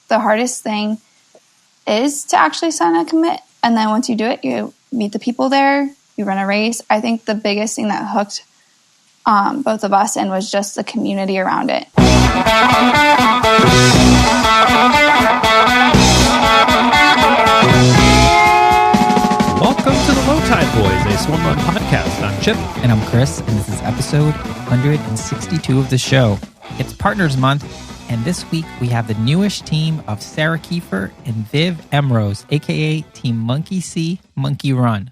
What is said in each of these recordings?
the hardest thing is to actually sign and commit. And then once you do it, you meet the people there, you run a race. I think the biggest thing that hooked both of us in was just the community around it. Welcome to the Low Tide Boys, a Swimrun podcast. I'm Chip. And I'm Chris, and this is episode 162 of the show. It's Partners Month, and this week we have the newish team of Sarah Keiffer and Viv Mroz, a.k.a. Team Monkey See, Monkey Run.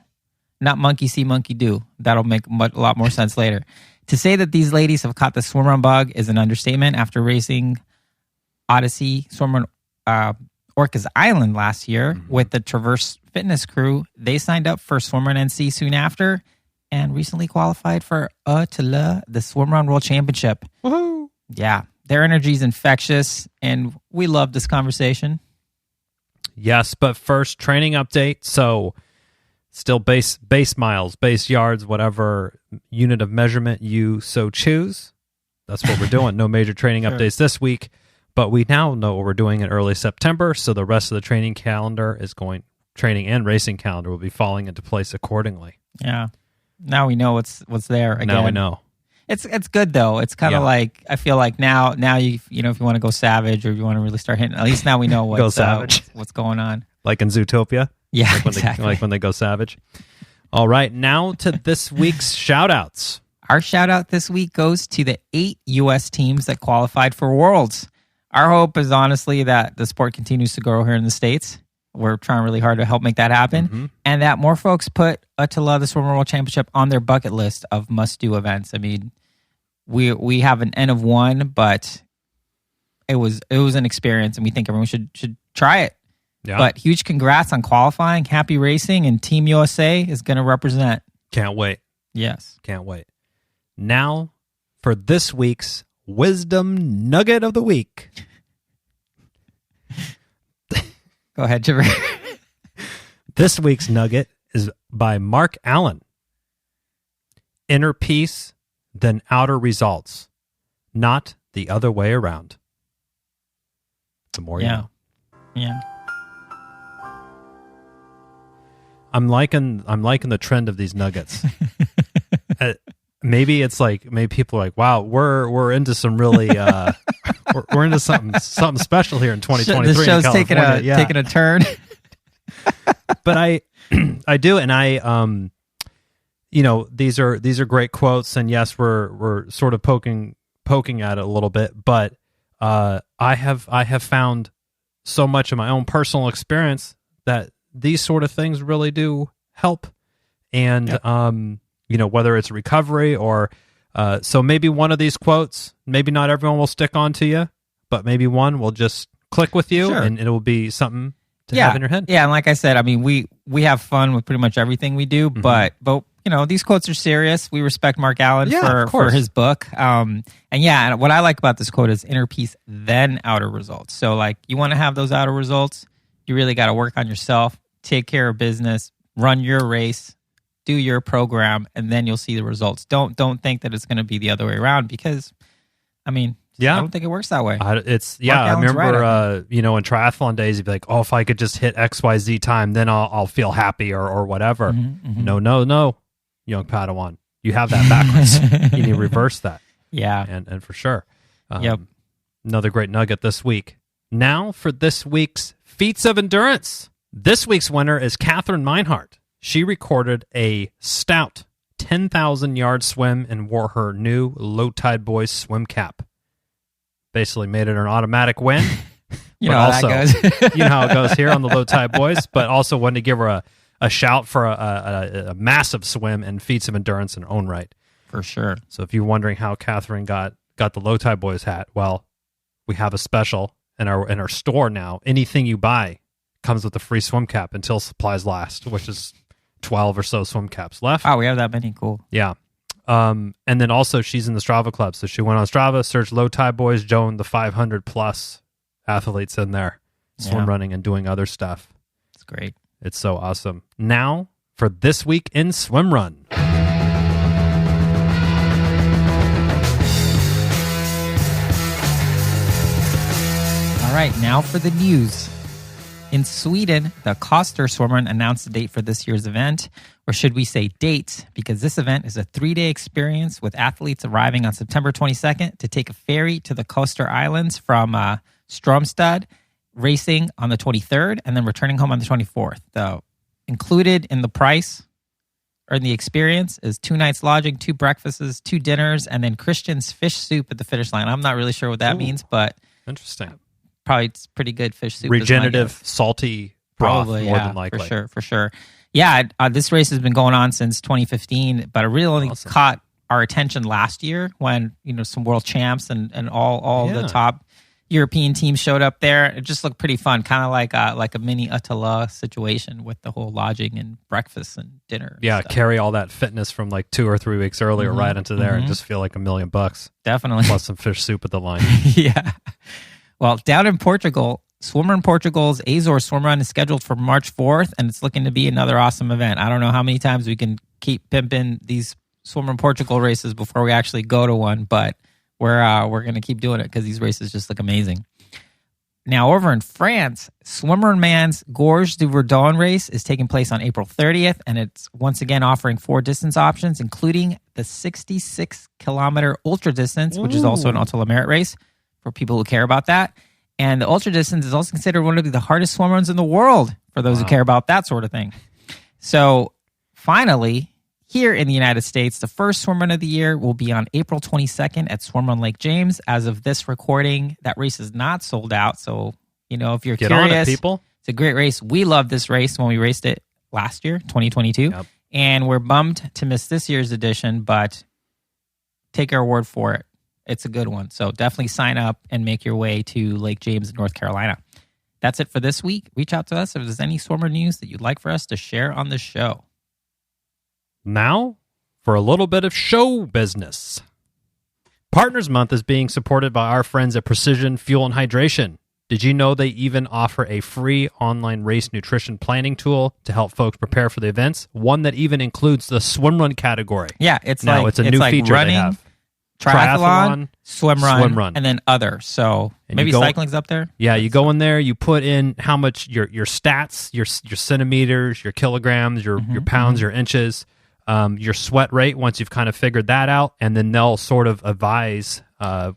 Not Monkey See, Monkey Do. That'll make a lot more sense later. To say that these ladies have caught the swimrun bug is an understatement. After racing Ödyssey Swimrun Orcas Island last year with the Traverse Fitness crew, they signed up for Swimrun NC soon after and recently qualified for ÖTILLÖ, the Swimrun World Championship. Woohoo! Yeah, their energy is infectious, and we love this conversation. Yes, but first, training update. So, still base miles, base yards, whatever unit of measurement you so choose. That's what we're doing. No major training updates this week, but we now know what we're doing in early September, so the rest of the training and racing calendar will be falling into place accordingly. Yeah. Now we know what's there again. Now we know. It's good though. It's kind of like, I feel like now you if you want to go savage or if you want to really start hitting, at least now we know what's going on. Like in Zootopia? Yeah, like when exactly. when they go savage. All right, now to this week's shout-outs. Our shout-out this week goes to the 8 U.S. teams that qualified for Worlds. Our hope is honestly that the sport continues to grow here in the States. We're trying really hard to help make that happen. And that more folks put ÖTILLÖ, the Swimrun World Championship, on their bucket list of must-do events. I mean, we have an N of 1, but it was an experience, and we think everyone should try it. Yeah. But huge congrats on qualifying. Happy racing, and Team USA is going to represent. Can't wait. Yes. Can't wait. Now for this week's Wisdom Nugget of the Week. Go ahead, Jimmy. This week's nugget is by Mark Allen. Inner peace, then outer results, not the other way around. The more you know. Yeah. I'm liking the trend of these nuggets. Maybe people are like, wow, we're into some really we're into something special here in 2023. This show's in California. taking a turn. But I do, and these are great quotes, and yes, we're sort of poking at it a little bit, but I have found so much in my own personal experience that these sort of things really do help, and whether it's recovery or so maybe one of these quotes, maybe not everyone will stick on to you, but maybe one will just click with you, and it will be something to have in your head. Yeah, and like I said, I mean, we have fun with pretty much everything we do, but these quotes are serious. We respect Mark Allen for his book. And what I like about this quote is inner peace, then outer results. So like you want to have those outer results, you really got to work on yourself, take care of business, run your race, do your program, and then you'll see the results. Don't think that it's going to be the other way around, because I don't think it works that way. I remember in triathlon days, you'd be like, oh, if I could just hit XYZ time, then I'll feel happy or whatever. No, young Padawan, you have that backwards. You need to reverse that. Yeah. And for sure. Yep. Another great nugget this week. Now for this week's feats of endurance. This week's winner is Catherine Meinhardt. She recorded a stout 10,000-yard swim and wore her new Low Tide Boys swim cap. Basically made it an automatic win. You know how that goes. You know how it goes here on the Low Tide Boys, but also wanted to give her a shout for a massive swim and feats of endurance in her own right. For sure. So if you're wondering how Catherine got the Low Tide Boys hat, well, we have a special in our store now. Anything you buy comes with a free swim cap until supplies last, which is 12 or so swim caps left. Oh, we have that many. Cool. Yeah. And then also she's in the Strava club. So she went on Strava, searched Low Tide Boys, joined the 500 plus athletes in there, swim running and doing other stuff. It's great. It's so awesome. Now for this week in Swimrun. All right, now for the news. In Sweden, the Koster Swimrun announced the date for this year's event, or should we say dates, because this event is a 3-day experience with athletes arriving on September 22nd to take a ferry to the Koster Islands from Strömstad, racing on the 23rd, and then returning home on the 24th. The included in the price or in the experience is 2 nights lodging, 2 breakfasts, 2 dinners, and then Christian's fish soup at the finish line. I'm not really sure what that means, but interesting. Probably it's pretty good fish soup. Regenerative, salty broth, probably, more than likely. For sure. Yeah, this race has been going on since 2015, but it really only caught our attention last year when some world champs and all the top European teams showed up there. It just looked pretty fun, kind of like a mini ÖTILLÖ situation with the whole lodging and breakfast and dinner. Yeah, and carry all that fitness from like 2 or 3 weeks earlier right into there and just feel like $1 million. Definitely. Plus some fish soup at the line. Yeah. Well, down in Portugal, Swimrun Portugal's Azores Swimrun is scheduled for March 4th, and it's looking to be another awesome event. I don't know how many times we can keep pimping these Swimrun Portugal races before we actually go to one, but we're going to keep doing it because these races just look amazing. Now, over in France, Swimrun Man's Gorge du Verdon race is taking place on April 30th, and it's once again offering 4 distance options, including the 66-kilometer ultra distance, which is also an ÖTILLÖ merit race for people who care about that. And the ultra distance is also considered one of the hardest swim runs in the world for those who care about that sort of thing. So finally, here in the United States, the first swim run of the year will be on April 22nd at Swimrun Lake James. As of this recording, that race is not sold out. So, if you're Get curious, on it, people. It's a great race. We loved this race when we raced it last year, 2022. Yep. And we're bummed to miss this year's edition, but take our word for it. It's a good one. So definitely sign up and make your way to Lake James, North Carolina. That's it for this week. Reach out to us if there's any swimmer news that you'd like for us to share on the show. Now, for a little bit of show business. Partners Month is being supported by our friends at Precision Fuel and Hydration. Did you know they even offer a free online race nutrition planning tool to help folks prepare for the events? One that even includes the swimrun category. Yeah, it's a new feature running, they have. Triathlon, swimrun, and then other. So and maybe cycling's up there? Yeah, you go in there, you put in how much your stats, your centimeters, your kilograms, your pounds, your inches, your sweat rate once you've kind of figured that out, and then they'll sort of advise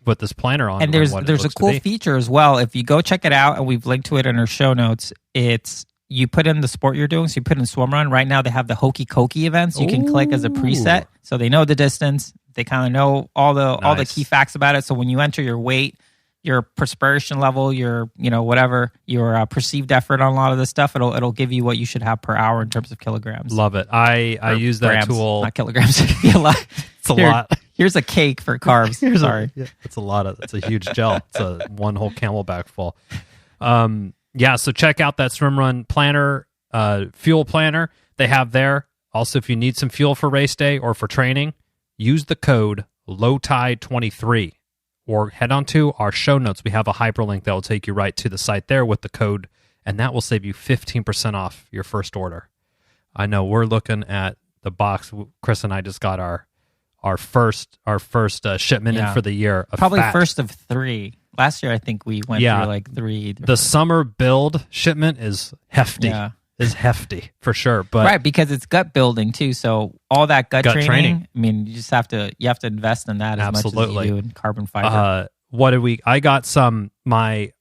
with this planner on. And there's a cool feature as well. If you go check it out, and we've linked to it in our show notes, it's you put in the sport you're doing. So you put in swimrun. Right now they have the hokey cokey events. You can click as a preset, so they know the distance. They kind of know all the key facts about it. So when you enter your weight, your perspiration level, your whatever, your perceived effort on a lot of this stuff, it'll give you what you should have per hour in terms of kilograms. Love it. I use that grams, tool. Not kilograms. It's a lot. Here's a cake for carbs. Sorry. It's a lot of. It's a huge gel. It's a one whole camelback full. Yeah. So check out that swimrun planner, fuel planner they have there. Also, if you need some fuel for race day or for training, use the code LOWTIDE23 or head on to our show notes. We have a hyperlink that will take you right to the site there with the code, and that will save you 15% off your first order. I know we're looking at the box. Chris and I just got our first shipment in for the year. Probably first of 3. Last year, I think we went through like 3. The summer build shipment is hefty. Yeah. Is hefty for sure, but right, because it's gut building too. So all that gut training. I mean, you just have to invest in that as much as you do in carbon fiber. I got some. I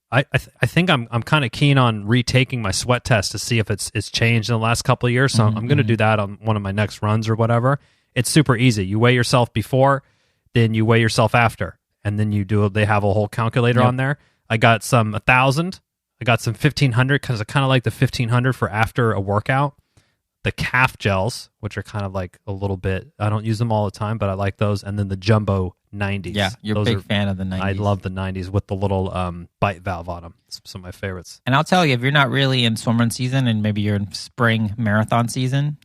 think I'm kind of keen on retaking my sweat test to see if it's changed in the last couple of years. So I'm going to do that on one of my next runs or whatever. It's super easy. You weigh yourself before, then you weigh yourself after, and then they have a whole calculator on there. I got some 1,000. I got some 1,500 because I kind of like the 1,500 for after a workout. The calf gels, which are kind of like a little bit, I don't use them all the time, but I like those. And then the jumbo 90s. Yeah, you're a big fan of the 90s. I love the 90s with the little bite valve on them. It's some of my favorites. And I'll tell you, if you're not really in swimrun season and maybe you're in spring marathon season,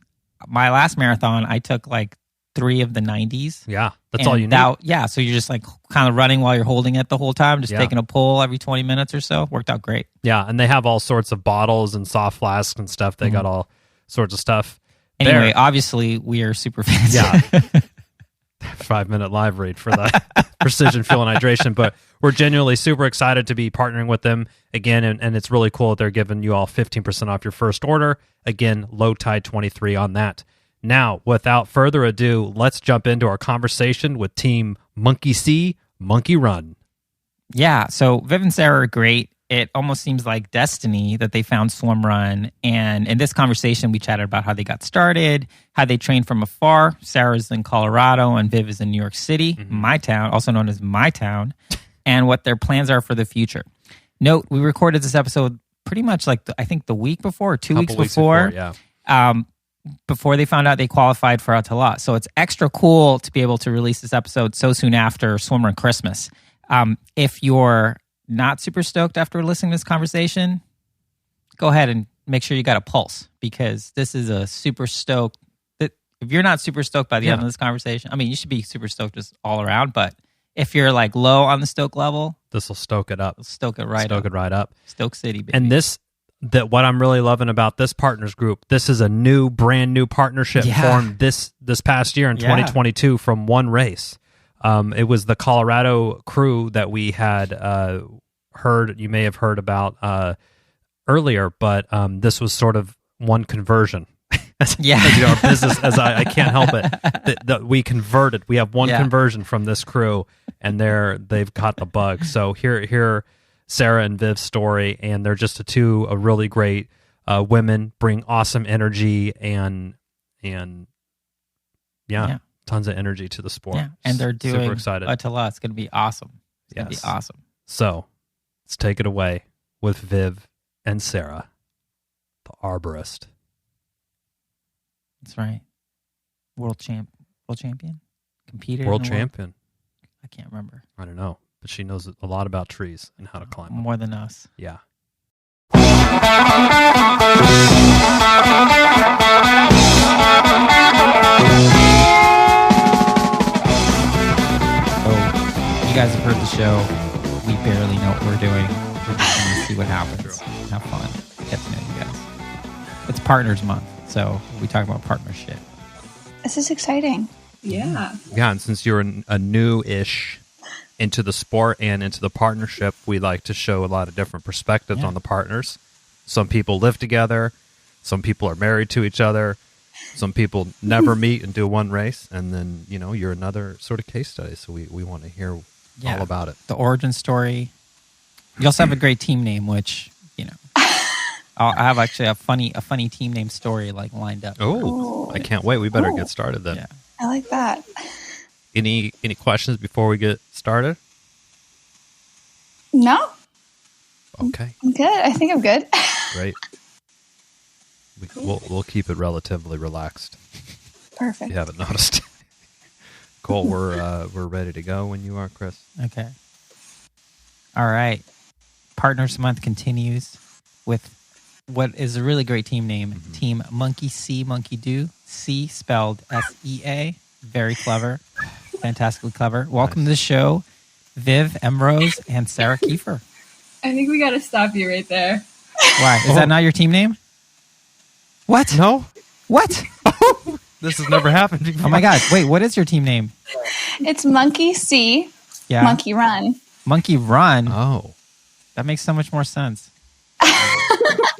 my last marathon, I took like 3 of the 90s. Yeah, that's all you need. Yeah, so you're just like kind of running while you're holding it the whole time, just taking a pull every 20 minutes or so. Worked out great. Yeah, and they have all sorts of bottles and soft flasks and stuff. They got all sorts of stuff. Anyway, obviously, we are super fans. Yeah. 5-minute live read for that Precision Fuel and Hydration. But we're genuinely super excited to be partnering with them again, and it's really cool that they're giving you all 15% off your first order. Again, Low Tide 23 on that. Now, without further ado, let's jump into our conversation with Team Monkey See, Monkey Run. Yeah, so Viv and Sarah are great. It almost seems like destiny that they found Swimrun. And in this conversation, we chatted about how they got started, how they trained from afar. Sarah's in Colorado and Viv is in New York City, my town, also known as my town, and what their plans are for the future. Note, we recorded this episode pretty much like, I think the week before, or 2 weeks before. Before they found out they qualified for ÖTILLÖ. So it's extra cool to be able to release this episode so soon after Swimrun Christmas. If you're not super stoked after listening to this conversation, go ahead and make sure you got a pulse, because this is a super stoked. If you're not super stoked by the end of this conversation, I mean, you should be super stoked just all around. But if you're like low on the stoke level, this will stoke it up. Stoke it right up. Stoke City, baby. And what I'm really loving about this partners group, this is a brand new partnership formed this past year in 2022 from one race. It was the Colorado crew that we had heard. You may have heard about earlier, but this was sort of one conversion. Our business, as I can't help it, that we converted. We have one conversion from this crew, and they've caught the bug. So here, Sarah and Viv's story, and they're just two really great women, bring awesome energy and tons of energy to the sport. Yeah, and they're doing super excited. ÖTILLÖ. It's going to be awesome. It's going to be awesome. So let's take it away with Viv and Sarah, the arborist. That's right. World champion? Competed World champion. I can't remember. I don't know, but she knows a lot about trees and how to climb them. More than us. Yeah. You guys have heard the show. We barely know what we're doing. We're just going to see what happens. Have fun. Get to know you guys. It's Partners Month, so we talk about partnership. This is exciting. Yeah, and since you're a new-ish into the sport and into the partnership, we like to show a lot of different perspectives on the partners. Some people live together. Some people are married to each other. Some people never meet and do one race. And then, you're another sort of case study. So we want to hear all about it. The origin story. You also have a great team name, which, I have actually a funny team name story lined up. Oh, I can't wait. We better get started then. Yeah. I like that. Any questions before we get started? No. Okay. I'm good. I think I'm good. Great. We'll keep it relatively relaxed. Perfect. If you haven't noticed. Cool. We're ready to go when you are, Chris. Okay. All right. Partners Month continues with what is a really great team name. Team Monkey See, Monkey Do. C spelled SEA. Very clever. Fantastically clever. Welcome to the show, Viv, Mroz, and Sarah Keiffer. I think we got to stop you right there. Why? Is that not your team name? What? No. What? This has never happened before. Oh my God. Wait, what is your team name? It's Monkey See, Monkey Run. Monkey Run? Oh. That makes so much more sense.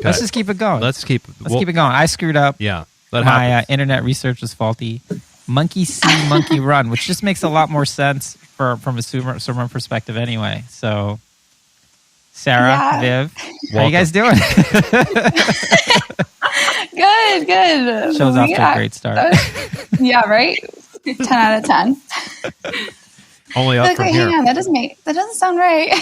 Let's just keep it going. Let's keep it going. I screwed up. Yeah. My internet research was faulty. Monkey See, Monkey Run, which just makes a lot more sense from a swimrun perspective anyway. So, Sarah, Viv, how are you guys doing? Good. Show's off to a great start. Yeah, right? 10 out of 10. Only up from here. Hang on, that doesn't sound right.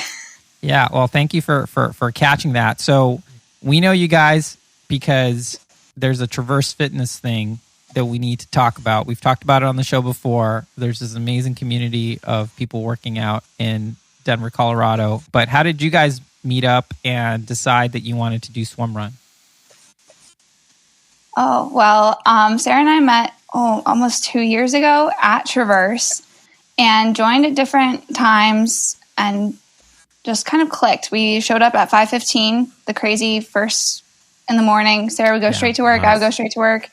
Yeah, well, thank you for catching that. So we know you guys because there's a Traverse Fitness thing that we need to talk about. We've talked about it on the show before. There's this amazing community of people working out in Denver, Colorado. But how did you guys meet up and decide that you wanted to do Swimrun? Oh, well, Sarah and I met almost 2 years ago at Traverse and joined at different times and just kind of clicked. We showed up at 5:15, the crazy first in the morning. Sarah would go straight to work. Nice. I would go straight to work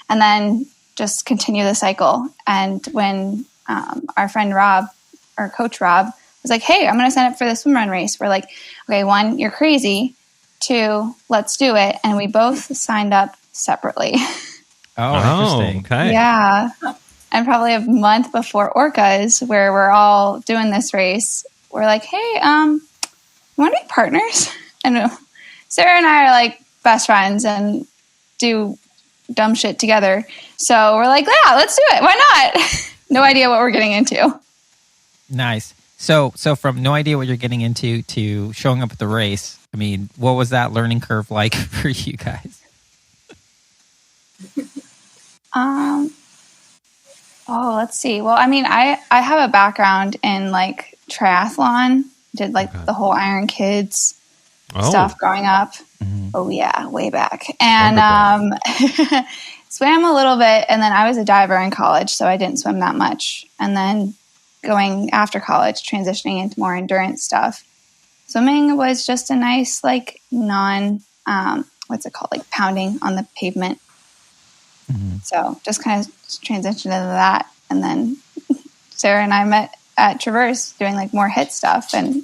and then just continue the cycle. And when our friend Rob, or Coach Rob, was like, hey, I'm going to sign up for the swimrun race. We're like, okay, 1, you're crazy. 2, let's do it. And we both signed up separately. Oh, interesting. Okay. Yeah. And probably a month before Orcas, where we're all doing this race, we're like, hey, want to be partners? And Sarah and I are like best friends and do dumb shit together. So we're like, yeah, let's do it. Why not? No idea what we're getting into. Nice. So from no idea what you're getting into to showing up at the race, I mean, what was that learning curve like for you guys? Let's see. Well, I mean, I have a background in like triathlon. Did like the whole Iron Kids stuff growing up. Mm-hmm. Oh yeah, way back. And swam a little bit, and then I was a diver in college, so I didn't swim that much. And then going after college, transitioning into more endurance stuff. Swimming was just a nice, like, what's it called? Like pounding on the pavement. Mm-hmm. So just kind of transitioned into that. And then Sarah and I met at Traverse doing like more HIIT stuff, and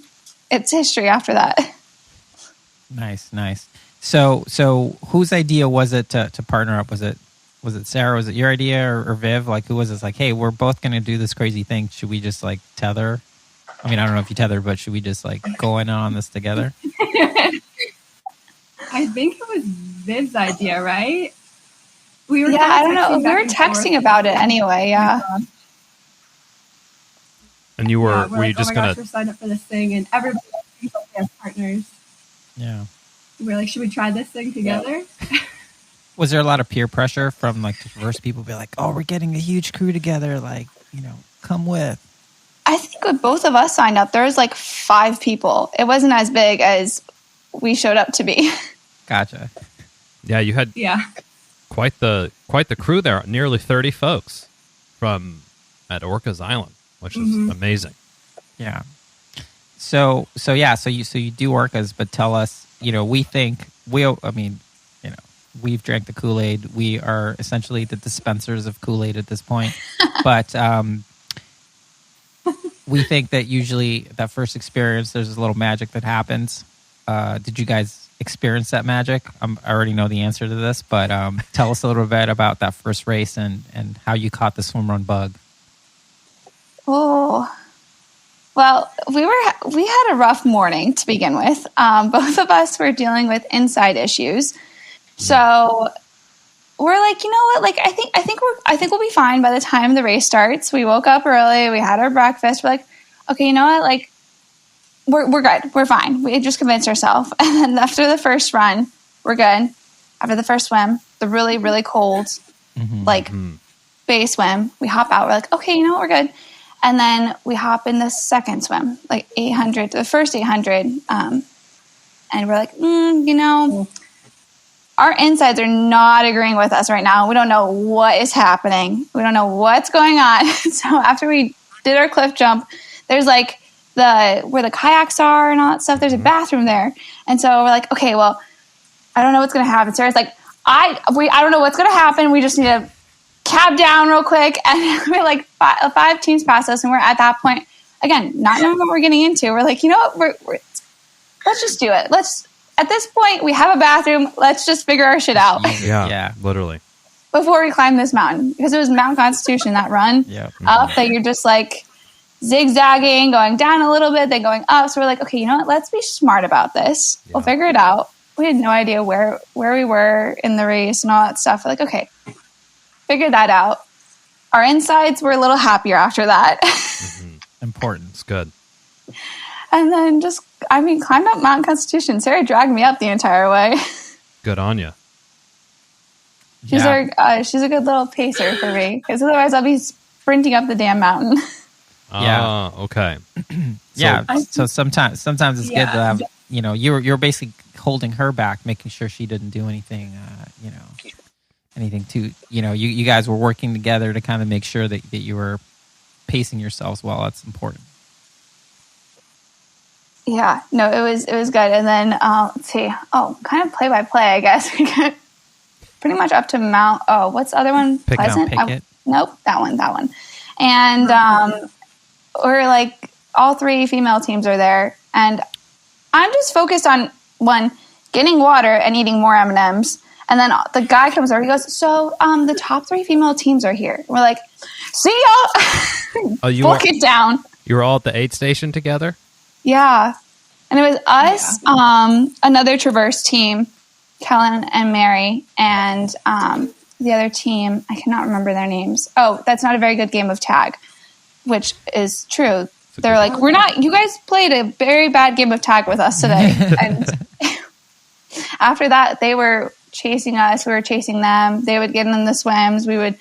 it's history after that. Nice. So whose idea was it to partner up? Was it Sarah? Was it your idea or Viv? Like, who was this? Like, hey, we're both going to do this crazy thing. Should we just like tether? I mean, I don't know if you tether, but should we just like go in on this together? I think it was Viv's idea, right? We were I don't know. We were texting about it anyway. Yeah. And you were you just going to sign up for this thing, and everybody has partners. Yeah. We're like, should we try this thing together? Was there a lot of peer pressure from like the first people be like, oh, we're getting a huge crew together, like, come with? I think when both of us signed up, there was like 5 people. It wasn't as big as we showed up to be. Gotcha. Yeah, you had quite the crew there. Nearly 30 folks at Orcas Island, which is amazing. Yeah. So you do Orcas, but tell us, we've drank the Kool-Aid. We are essentially the dispensers of Kool-Aid at this point. But we think that usually that first experience, there's a little magic that happens. Did you guys experience that magic? I already know the answer to this, but tell us a little bit about that first race and how you caught the swimrun bug. Oh, well, we had a rough morning to begin with. Both of us were dealing with inside issues. So we're like, you know what? Like, I think we'll be fine by the time the race starts. We woke up early. We had our breakfast. We're like, okay, you know what? Like, we're good. We're fine. We just convinced ourselves. And then after the first run, we're good. After the first swim, the really, really cold, bay swim, we hop out. We're like, okay, you know what? We're good. And then we hop in the second swim, like 800, the first 800. And we're like, our insides are not agreeing with us right now. We don't know what is happening. We don't know what's going on. So after we did our cliff jump, there's like where the kayaks are and all that stuff, there's a bathroom there. And so we're like, okay, well, I don't know what's going to happen. Sarah's like, I don't know what's going to happen. We just need to cab down real quick. And we're like 5 teams past us. And we're at that point, again, not knowing what we're getting into. We're like, you know what? Let's just do it. At this point, we have a bathroom. Let's just figure our shit out. Yeah, literally. Before we climb this mountain. Because it was Mount Constitution, that run up that you're just like zigzagging, going down a little bit, then going up. So we're like, okay, you know what? Let's be smart about this. Yeah. We'll figure it out. We had no idea where we were in the race and all that stuff. We're like, okay, figure that out. Our insides were a little happier after that. Important. It's good. And then climbed up Mount Constitution. Sarah dragged me up the entire way. Good on you. She's a good little pacer for me, because otherwise I'll be sprinting up the damn mountain. Okay. So sometimes it's good to have, you're basically holding her back, making sure she didn't do anything, anything too, you guys were working together to kind of make sure that you were pacing yourselves well. That's important. Yeah, no, it was good. And then let's see. Oh, kind of play by play, I guess. We got pretty much up to what's the other one? Pleasant. Nope, that one. And we're like, all 3 female teams are there. And I'm just focused on, one, getting water and eating more M&Ms. And then the guy comes over, he goes, so the top 3 female teams are here. We're like, see y'all. Book it down. You were all at the aid station together? Yeah. And it was us, another Traverse team, Kellen and Mary, and the other team, I cannot remember their names. Oh, that's not a very good game of tag, which is true. They're like, you guys played a very bad game of tag with us today. And after that, they were chasing us. We were chasing them. They would get in the swims. We would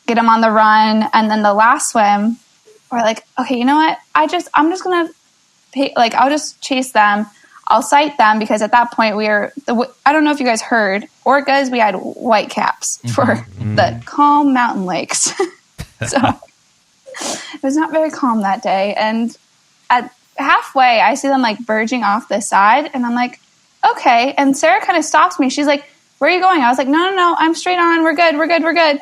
get them on the run. And then the last swim, we're like, okay, you know what? I'm just going to I'll just chase them. I'll sight them because at that point I don't know if you guys heard, orcas, we had white caps for the calm mountain lakes. So it was not very calm that day. And at halfway, I see them like verging off the side and I'm like, okay. And Sarah kind of stops me. She's like, where are you going? I was like, no, I'm straight on. We're good.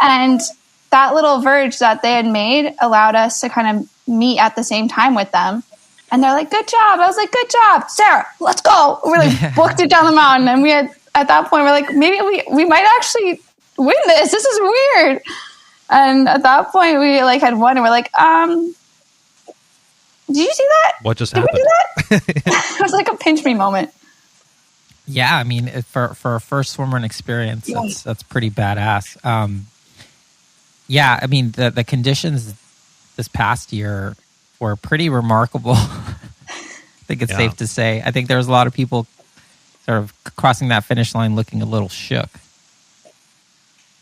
And that little verge that they had made allowed us to kind of meet at the same time with them. And they're like, good job. I was like, good job, Sarah, let's go. We like booked it down the mountain. And we had, at that point, we're like, maybe we might actually win this. This is weird. And at that point we like had won and we're like, did you see that? What just Did happened? We do that? It was like a pinch me moment. Yeah, I mean, for a first swimrun experience, that's pretty badass. Yeah, I mean, the conditions this past year were pretty remarkable. I think it's safe to say. I think there was a lot of people sort of crossing that finish line looking a little shook.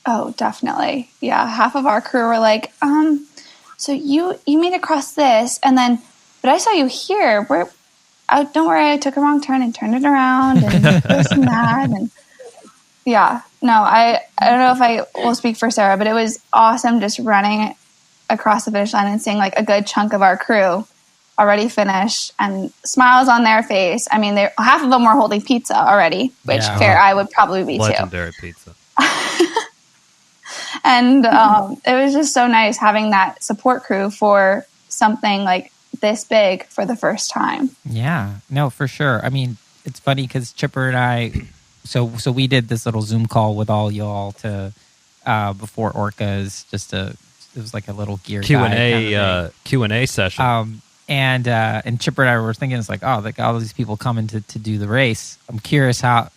Oh, definitely. Yeah, half of our crew were like, so you made it across this, and then, but I saw you here. Don't worry, I took a wrong turn and turned it around, and this and that, and yeah. No, I don't know if I will speak for Sarah, but it was awesome just running across the finish line and seeing like a good chunk of our crew already finished and smiles on their face. I mean, half of them were holding pizza already, which fair, I would probably be legendary too. Pizza. And it was just so nice having that support crew for something like this big for the first time. Yeah, no, for sure. I mean, it's funny because Chipper and I, so we did this little Zoom call with all y'all to before Orcas, it was like a little gear Q&A session. And Chipper and I were thinking, it's like, oh, like all these people coming to do the race. I'm curious how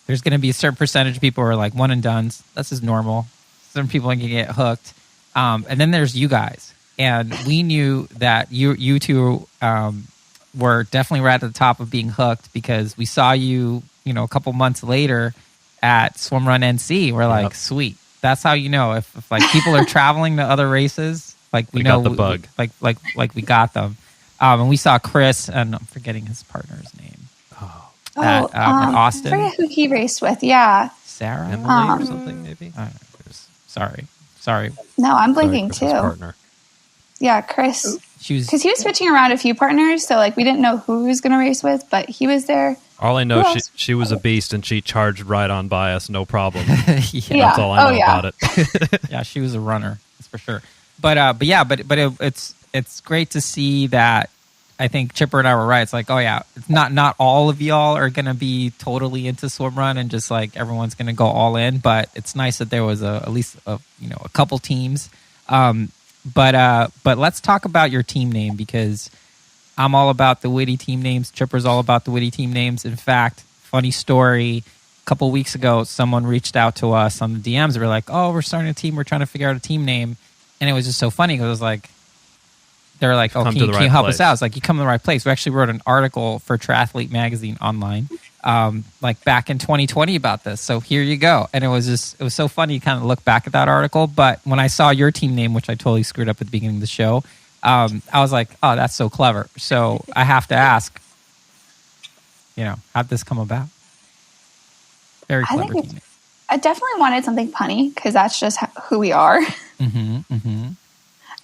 there's going to be a certain percentage of people who are like one and dones. That's just normal. Some people can get hooked. And then there's you guys. And we knew that you two were definitely right at the top of being hooked because we saw you, a couple months later at Swimrun NC. We're like, sweet. That's how you know if like people are traveling to other races, like we know got the bug. Like we got them. And we saw Chris, and I'm forgetting his partner's name. At Austin. I forget who he raced with. Yeah, Sarah, Emily or something maybe. Sorry. No, I'm blinking too. Partner. Yeah, Chris. Because he was switching around a few partners, so like we didn't know who he was going to race with, but he was there. All I know, she was a beast, and she charged right on by us, no problem. Yeah. That's all I know about it. Yeah, she was a runner, that's for sure. But it's great to see that. I think Chipper and I were right. It's like, oh yeah, it's not all of y'all are going to be totally into swimrun and just like everyone's going to go all in. But it's nice that there was at least a couple teams. But let's talk about your team name because I'm all about the witty team names. Chipper's all about the witty team names. In fact, funny story, a couple weeks ago, someone reached out to us on the DMs. They were like, oh, we're starting a team. We're trying to figure out a team name. And it was just so funny because it was like, they were like, oh, can you help us out? It's like, you come to the right place. We actually wrote an article for Triathlete Magazine online like back in 2020 about this. So here you go. And it was so funny to kind of look back at that article. But when I saw your team name, which I totally screwed up at the beginning of the show, I was like, oh, that's so clever. So I have to ask, how'd this come about? Very clever team name. I definitely wanted something punny because that's just who we are. Mm-hmm, mm-hmm.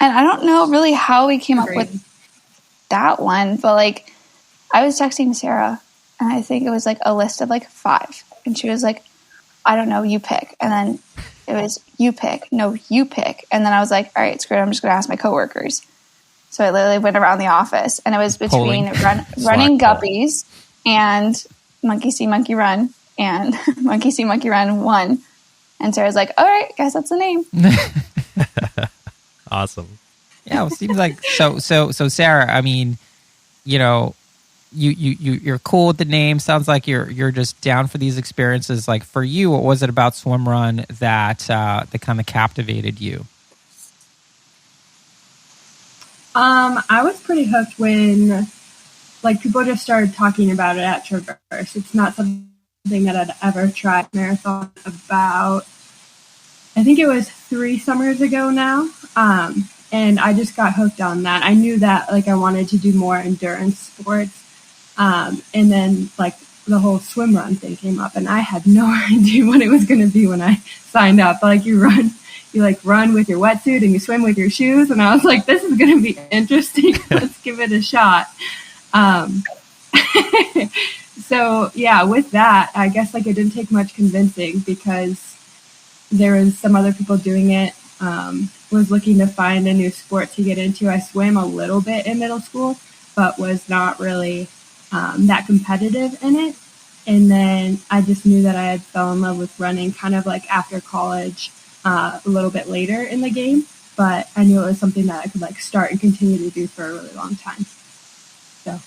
And I don't know really how we came up with that one, but like I was texting Sarah and I think it was like a list of like 5. And she was like, I don't know, you pick. And then It was you pick. No, you pick. And then I was like, all right, screw it. I'm just going to ask my coworkers. So I literally went around the office, and it was between running guppies and monkey see, monkey run, and monkey see, monkey run 1. And Sarah's like, all right, guess that's the name. Awesome. Yeah, it seems like so Sarah, I mean, you know, you're cool with the name. Sounds like you're just down for these experiences. Like for you, what was it about Swimrun that kind of captivated you? I was pretty hooked when like people just started talking about it at Traverse. It's not something that I'd ever tried marathon about. I think it was 3 summers ago now. And I just got hooked on that. I knew that like I wanted to do more endurance sports. And then like the whole swim run thing came up, and I had no idea what it was going to be when I signed up. Like you run with your wetsuit and you swim with your shoes. And I was like, this is going to be interesting. Let's give it a shot. So yeah, with that, I guess like it didn't take much convincing because there was some other people doing it. Was looking to find a new sport to get into. I swam a little bit in middle school, but was not really that competitive in it. And then I just knew that I had fell in love with running kind of like after college, a little bit later in the game. But I knew it was something that I could like start and continue to do for a really long time. So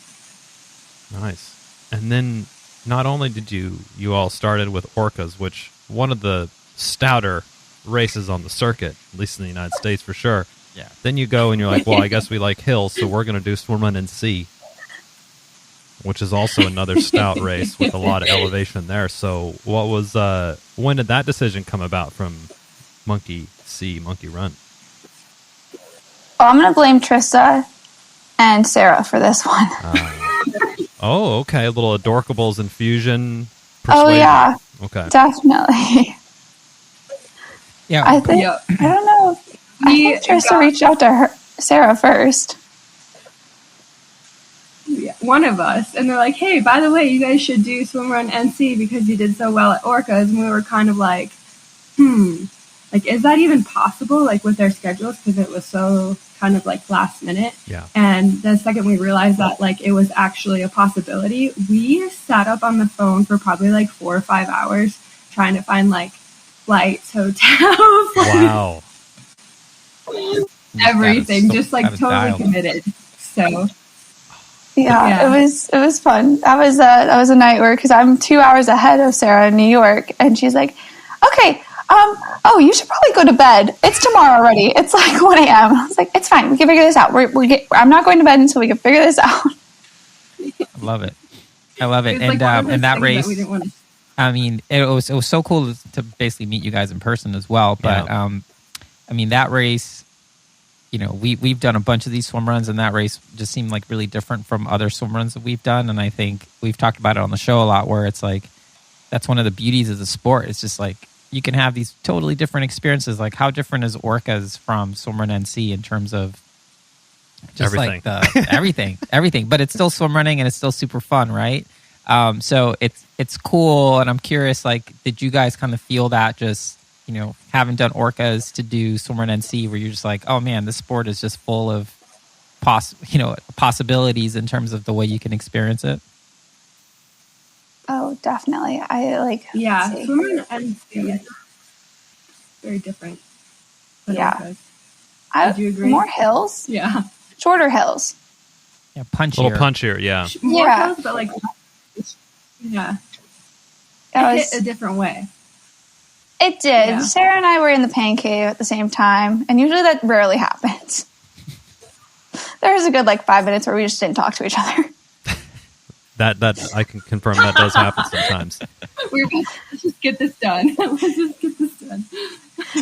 nice. And then not only did you all started with Orcas, which one of the stouter races on the circuit, at least in the United States for sure. Yeah. Then you go and you're like, well, I guess we like hills, so we're going to do Swimrun NC, which is also another stout race with a lot of elevation there. So what was, when did that decision come about from Monkey See, Monkey Run? Oh, I'm going to blame Trista and Sarah for this one. Oh, okay. A little Adorkables infusion. Oh, yeah. Okay. Definitely. Yeah. I think, I don't know. I think Trista reached out to Sarah first. Yeah, one of us. And they're like, hey, by the way, you guys should do Swimrun NC because you did so well at Orcas. And we were kind of like, like, is that even possible? Like with their schedules, because it was so kind of like last minute. Yeah. And the second we realized that like it was actually a possibility, we sat up on the phone for probably like 4 or 5 hours trying to find like flights, hotels, wow, everything, just like totally committed. So yeah, it was fun. That was a night where, because I'm 2 hours ahead of Sarah in New York, and she's like, okay, oh, you should probably go to bed. It's tomorrow already. It's like 1 a.m. I was like, it's fine. We can figure this out. I'm not going to bed until we can figure this out. I love it. And that race, I mean, it was so cool to basically meet you guys in person as well. But I mean, that race, you know, we've done a bunch of these swim runs, and that race just seemed like really different from other swim runs that we've done. And I think we've talked about it on the show a lot, where it's like that's one of the beauties of the sport. It's just like you can have these totally different experiences. Like, how different is Orcas from Swimrun NC in terms of just everything. Like everything. But it's still swim running, and it's still super fun, right? So it's cool, and I'm curious, like, did you guys kind of feel that just, you know, having done Orcas to do Swimrun NC, where you're just like, oh man, this sport is just full of possibilities in terms of the way you can experience it? Oh, definitely. Swimrun NC is very different. Yeah. Do you agree? More hills? Yeah. Shorter hills. Yeah, punchier. A little punchier, yeah. More hills, but like, yeah. It hit a different way. It did. Yeah. Sarah and I were in the pain cave at the same time, and usually that rarely happens. There was a good 5 minutes where we just didn't talk to each other. That I can confirm that does happen sometimes. Let's just get this done. It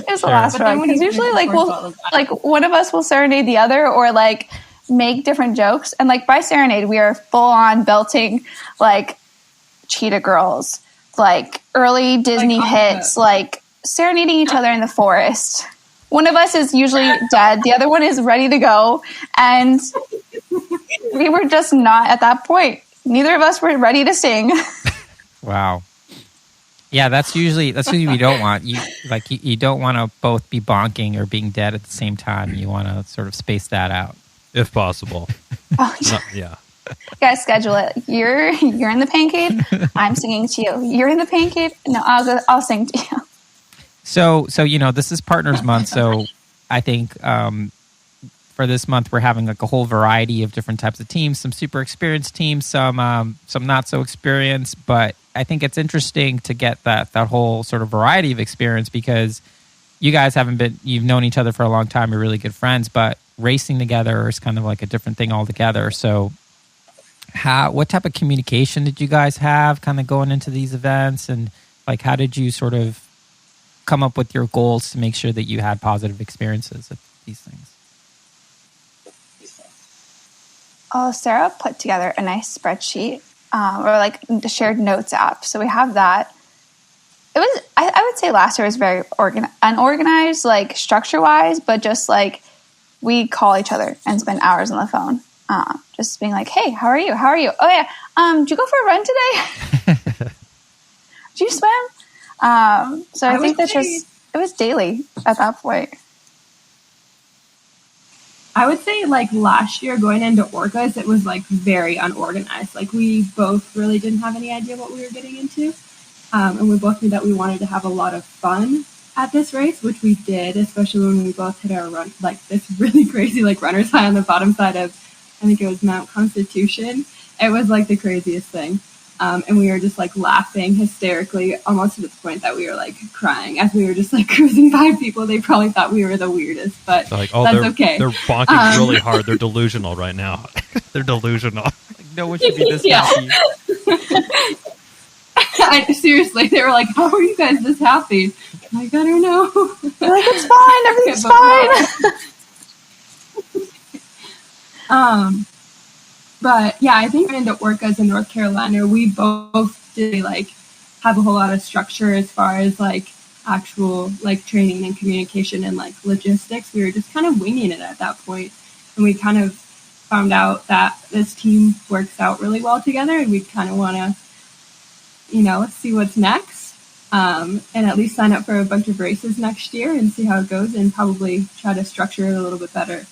was the last one, because usually one of us will serenade the other, or make different jokes. And by serenade, we are full on belting Cheetah Girls, early Disney hits, serenading each other in the forest. One of us is usually dead, the other one is ready to go, and we were just not at that point. Neither of us were ready to sing. Wow. Yeah, that's usually you don't want. You don't want to both be bonking or being dead at the same time. You want to sort of space that out if possible. Oh, Yeah. You guys schedule it. You're in the pain cave. I'm singing to you. You're in the pain cave. No, I'll sing to you. So this is Partners Month. So I think for this month we're having like a whole variety of different types of teams. Some super experienced teams, some not so experienced. But I think it's interesting to get that whole sort of variety of experience because you guys you've known each other for a long time. You're really good friends, but racing together is kind of like a different thing altogether. So what type of communication did you guys have kind of going into these events, and like how did you sort of come up with your goals to make sure that you had positive experiences at these things? Oh, Sarah put together a nice spreadsheet or like the shared notes app. So we have that. It was, I would say last year was very unorganized, like structure wise, but just like we call each other and spend hours on the phone. Just being like, hey, how are you? How are you? Oh yeah. Did you go for a run today? Did you swim? So I think it was daily at that point. I would say like last year going into Orcas, it was like very unorganized. Like we both really didn't have any idea what we were getting into. And we both knew that we wanted to have a lot of fun at this race, which we did, especially when we both hit our run, like this really crazy, like runner's high on the bottom side of, I think it was Mount Constitution. It was like the craziest thing. And we were just like laughing hysterically, almost to the point that we were like crying as we were just like cruising by people. They probably thought we were the weirdest, but like, that's okay. They're bonking really hard. They're delusional right now. They're delusional. Like, no one should be this happy. Seriously, they were like, how are you guys this happy? I'm like, I don't know. They're like, it's fine. Everything's fine. But yeah, I think into Orcas in North Carolina, we both did like have a whole lot of structure as far as like actual like training and communication and like logistics. We were just kind of winging it at that point, and we kind of found out that this team works out really well together, and we kind of want to, see what's next, and at least sign up for a bunch of races next year and see how it goes, and probably try to structure it a little bit better.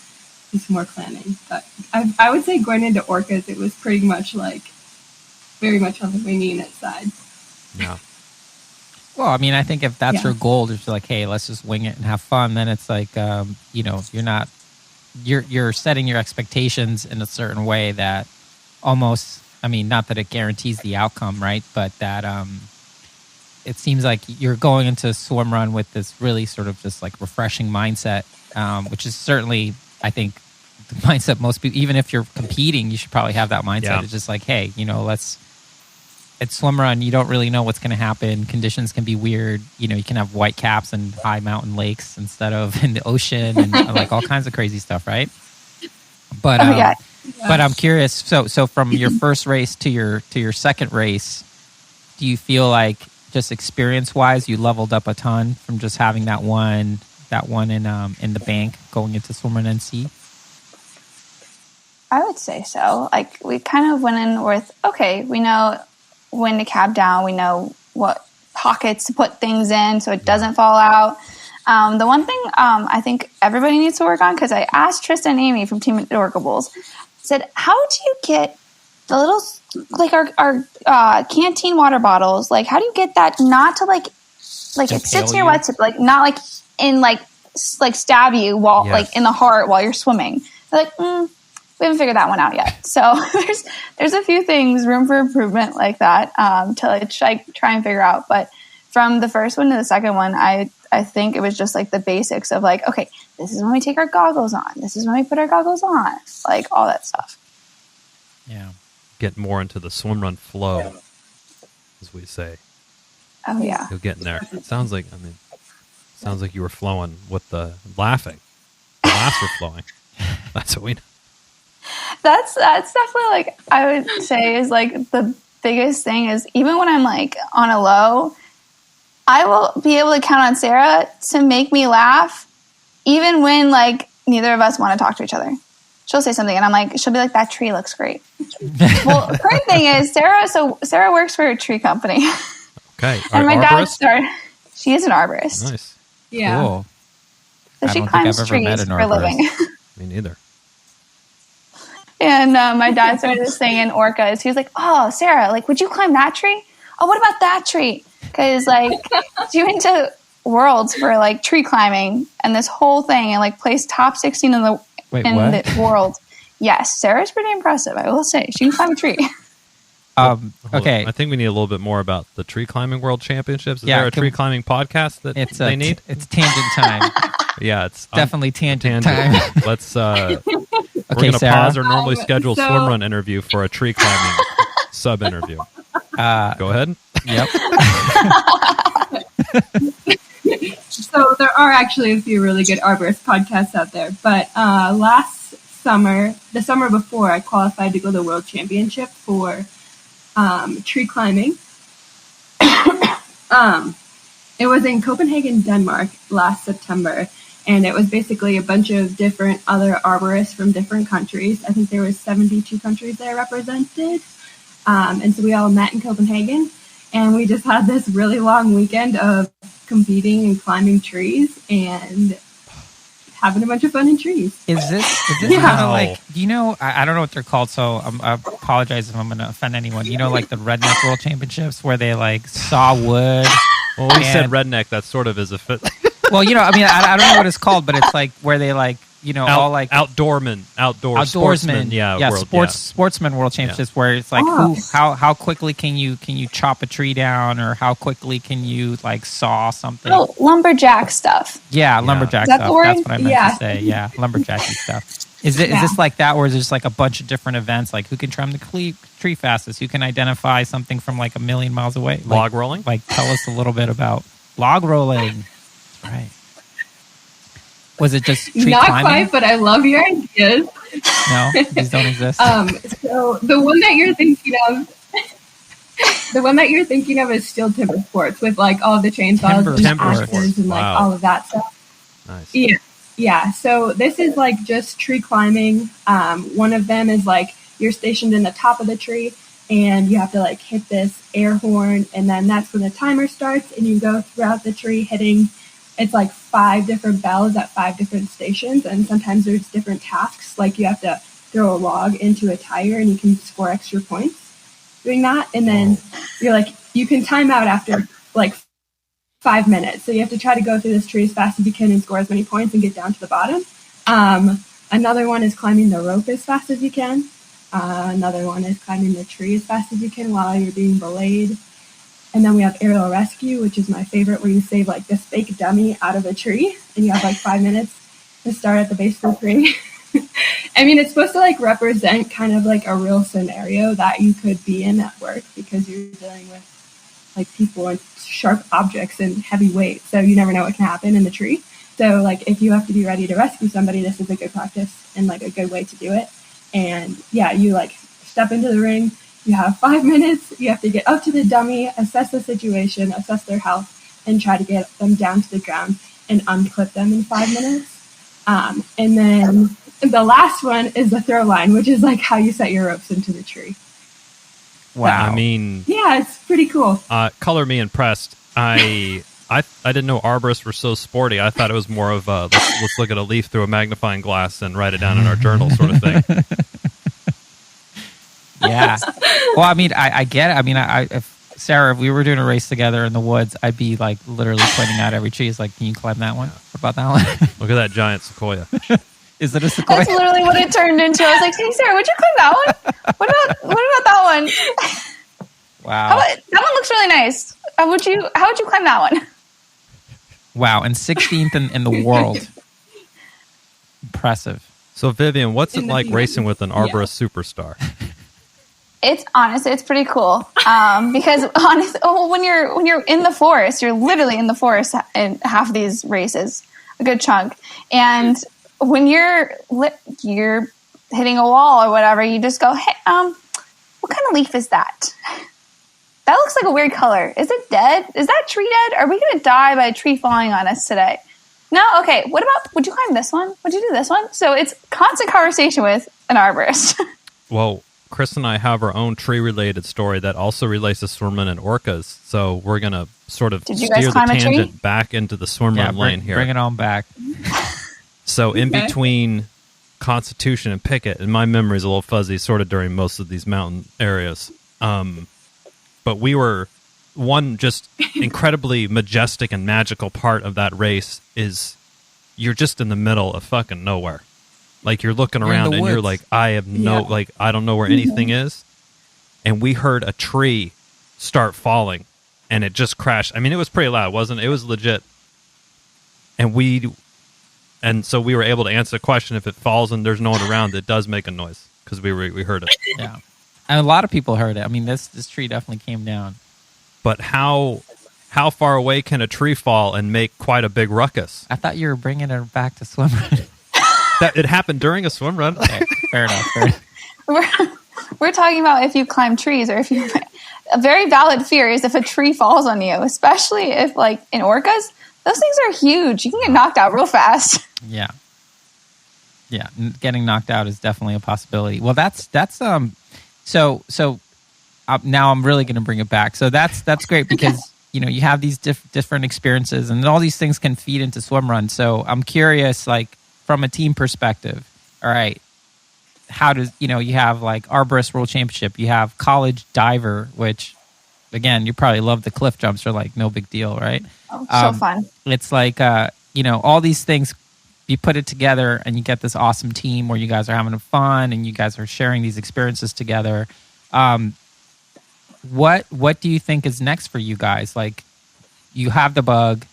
Just more planning. But I would say going into Orcas, it was pretty much like very much on the winging it side. Yeah. Well, I mean, I think if that's your goal, just like, hey, let's just wing it and have fun, then it's like, you're setting your expectations in a certain way that almost, I mean, not that it guarantees the outcome, right? But that it seems like you're going into Swimrun with this really sort of just like refreshing mindset, which is certainly, I think, the mindset most people, even if you're competing, you should probably have that mindset. Yeah. It's just like, hey, it's Swimrun. You don't really know what's going to happen. Conditions can be weird. You can have white caps and high mountain lakes instead of in the ocean and like all kinds of crazy stuff, right? But but I'm curious. So from your first race to your second race, do you feel like just experience wise you leveled up a ton from just having that one in the bank going into Swimrun NC? I would say so. Like we kind of went in with, okay, we know when to cab down, we know what pockets to put things in so it doesn't fall out. The one thing I think everybody needs to work on, because I asked Tristan and Amy from Team Adorkables, said, how do you get the little, like our canteen water bottles, like how do you get that not to like it sits in your wetsuit, like not like in like stab you while like in the heart while you're swimming. They're like, we haven't figured that one out yet. So there's a few things, room for improvement like that to like try and figure out. But from the first one to the second one, I think it was just like the basics of like, okay, this is when we take our goggles on. This is when we put our goggles on. Like all that stuff. Yeah. Get more into the swimrun flow, as we say. Oh yeah. You'll get in there. It sounds like you were flowing with the laughing. The laughs were flowing. That's what we know. That's definitely like I would say is like the biggest thing is even when I'm like on a low, I will be able to count on Sarah to make me laugh even when like neither of us want to talk to each other. She'll say something and she'll be like, that tree looks great. Well, the great thing is Sarah works for a tree company. Okay. And my dad arborist? started. She is an arborist. Nice. Yeah. Cool. So she climbs trees for a living. Me neither. And my dad started this thing in orcas. He was like, "Oh, Sarah, like, would you climb that tree? Oh, what about that tree?" Because like she went to Worlds for like tree climbing and this whole thing, and like placed top 16 in the world. Yes, Sarah's pretty impressive. I will say she can climb a tree. Okay. I think we need a little bit more about the tree climbing world championships. Is there a tree climbing podcast that they need? It's tangent time. Yeah, it's definitely tangent time. Let's we're going to pause our normally scheduled swimrun interview for a tree climbing sub interview. Go ahead. Yep. So there are actually a few really good arborist podcasts out there. But the summer before, I qualified to go to the World Championship for tree climbing. It was in Copenhagen, Denmark last September. And it was basically a bunch of different other arborists from different countries. I think there was 72 countries there represented. And so we all met in Copenhagen. And we just had this really long weekend of competing and climbing trees and having a bunch of fun in trees. Is this kind of like, you know, I don't know what they're called, so I apologize if I'm going to offend anyone. You know, like the Redneck World Championships where they like saw wood. Well, we said redneck. That sort of is a fit. Well, you know, I mean, I don't know what it's called, but it's like where they like, you know, all like outdoorsmen, sportsmen, sportsman world championships, where it's like how quickly can you chop a tree down, or how quickly can you like saw something? Oh, lumberjack stuff. Yeah, lumberjack stuff. That's what I meant to say. Yeah, lumberjacky stuff. Is this like that, or is it just like a bunch of different events? Like who can trim the tree fastest? Who can identify something from like a million miles away? Like, log rolling. Like tell us a little bit about log rolling. Right. Was it just tree Not climbing? quite, but I love your ideas. No, these don't exist. So the one that you're thinking of, is Steel Timber Sports, with like all the chainsaws and axes and like all of that stuff. Nice. Yeah. So this is like just tree climbing. One of them is like you're stationed in the top of the tree, and you have to like hit this air horn, and then that's when the timer starts, and you go throughout the tree hitting. It's like 5 different bells at 5 different stations, and sometimes there's different tasks. Like you have to throw a log into a tire, and you can score extra points doing that. And then you can time out after like 5 minutes. So you have to try to go through this tree as fast as you can and score as many points and get down to the bottom. Another one is climbing the rope as fast as you can. Another one is climbing the tree as fast as you can while you're being belayed. And then we have aerial rescue, which is my favorite, where you save like this fake dummy out of a tree, and you have like 5 minutes to start at the base of the tree. I mean, it's supposed to like represent kind of like a real scenario that you could be in at work, because you're dealing with like people and sharp objects and heavy weight. So you never know what can happen in the tree. So like if you have to be ready to rescue somebody, this is a good practice and like a good way to do it. And yeah, you like step into the ring. You have 5 minutes. You have to get up to the dummy, assess the situation, assess their health, and try to get them down to the ground and unclip them in 5 minutes. And then the last one is the throw line, which is like how you set your ropes into the tree. Wow. I mean, yeah, it's pretty cool. Color me impressed. I didn't know arborists were so sporty. I thought it was more of a let's look at a leaf through a magnifying glass and write it down in our journal sort of thing. Yeah. Well, I mean, I get it. I mean, if we were doing a race together in the woods, I'd be like literally pointing out every tree. It's like, can you climb that one? What about that one? Look at that giant sequoia. Is it a sequoia? That's literally what it turned into. I was like, hey, Sarah, would you climb that one? What about that one? Wow. That one looks really nice. How would you climb that one? Wow. And 16th in the world. Impressive. So Vivian, what's it like racing with an arborist superstar? It's pretty cool. Because when you're in the forest, you're literally in the forest in half of these races, a good chunk. And when you're hitting a wall or whatever, you just go, hey, what kind of leaf is that? That looks like a weird color. Is it dead? Is that tree dead? Are we going to die by a tree falling on us today? No? Okay. What about, would you climb this one? Would you do this one? So it's constant conversation with an arborist. Well, Chris and I have our own tree-related story that also relates to Swimrun and orcas. So we're going to sort of steer the tangent back into the Swimrun lane here. Bring it on back. So in between Constitution and Pickett, and my memory is a little fuzzy sort of during most of these mountain areas. But we were one just incredibly majestic and magical part of that race is you're just in the middle of fucking nowhere. Like you're looking around and you're like, I have I don't know where anything is. And we heard a tree start falling and it just crashed. I mean, it was pretty loud, wasn't it? It was legit. And so we were able to answer the question, if it falls and there's no one around, it does make a noise because we heard it. Yeah. And a lot of people heard it. I mean, this tree definitely came down. But how far away can a tree fall and make quite a big ruckus? I thought you were bringing it back to Swimrun. That it happened during a swim run. Okay, fair enough. We're talking about if you climb trees or if you... A very valid fear is if a tree falls on you, especially if, like, in orcas, those things are huge. You can get knocked out real fast. Yeah. Yeah, getting knocked out is definitely a possibility. Well, that's so now I'm really going to bring it back. So that's great because you have these different experiences and all these things can feed into Swimrun. So I'm curious, like from a team perspective, all right, how does you have like Arborist World Championship, you have College Diver, which again you probably love the cliff jumps, are like no big deal, right? Oh, so fun. It's like all these things. You put it together and you get this awesome team where you guys are having fun and you guys are sharing these experiences together. What do you think is next for you guys? Like, you have the bug.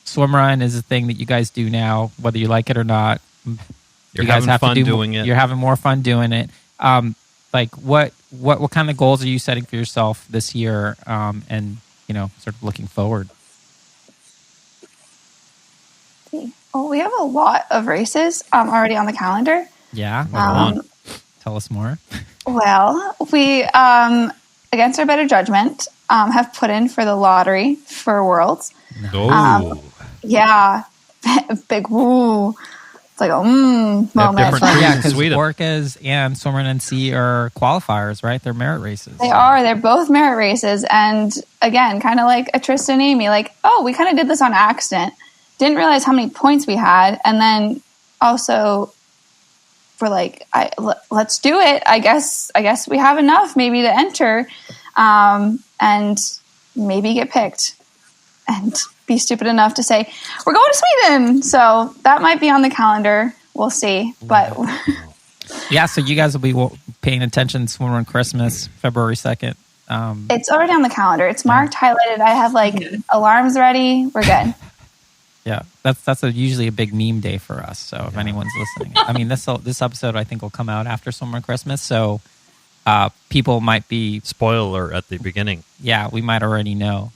Swimrun is a thing that you guys do now, whether you like it or not. You guys have fun doing it. You're having more fun doing it. Like, what kind of goals are you setting for yourself this year? And sort of looking forward. Well, we have a lot of races already on the calendar. Yeah. Tell us more. Well, we, against our better judgment, have put in for the lottery for Worlds. Oh. Yeah. Big woo. It's like a moment. Yeah, because Orcas and Swimrun NC are qualifiers, right? They're merit races. They are. They're both merit races. And again, kind of like a Tristan and Amy, like, oh, we kind of did this on accident. Didn't realize how many points we had. And then also we're like, let's do it. I guess we have enough maybe to enter and maybe get picked and be stupid enough to say, we're going to Sweden. So that might be on the calendar. We'll see. But yeah, so you guys will be paying attention to Swimrun Christmas, February 2nd. It's already on the calendar. It's marked, highlighted. I have like alarms ready. We're good. Yeah, that's usually a big meme day for us. So if anyone's listening, I mean, this episode I think will come out after Swimrun Christmas. So people might be spoiler at the beginning. Yeah, we might already know.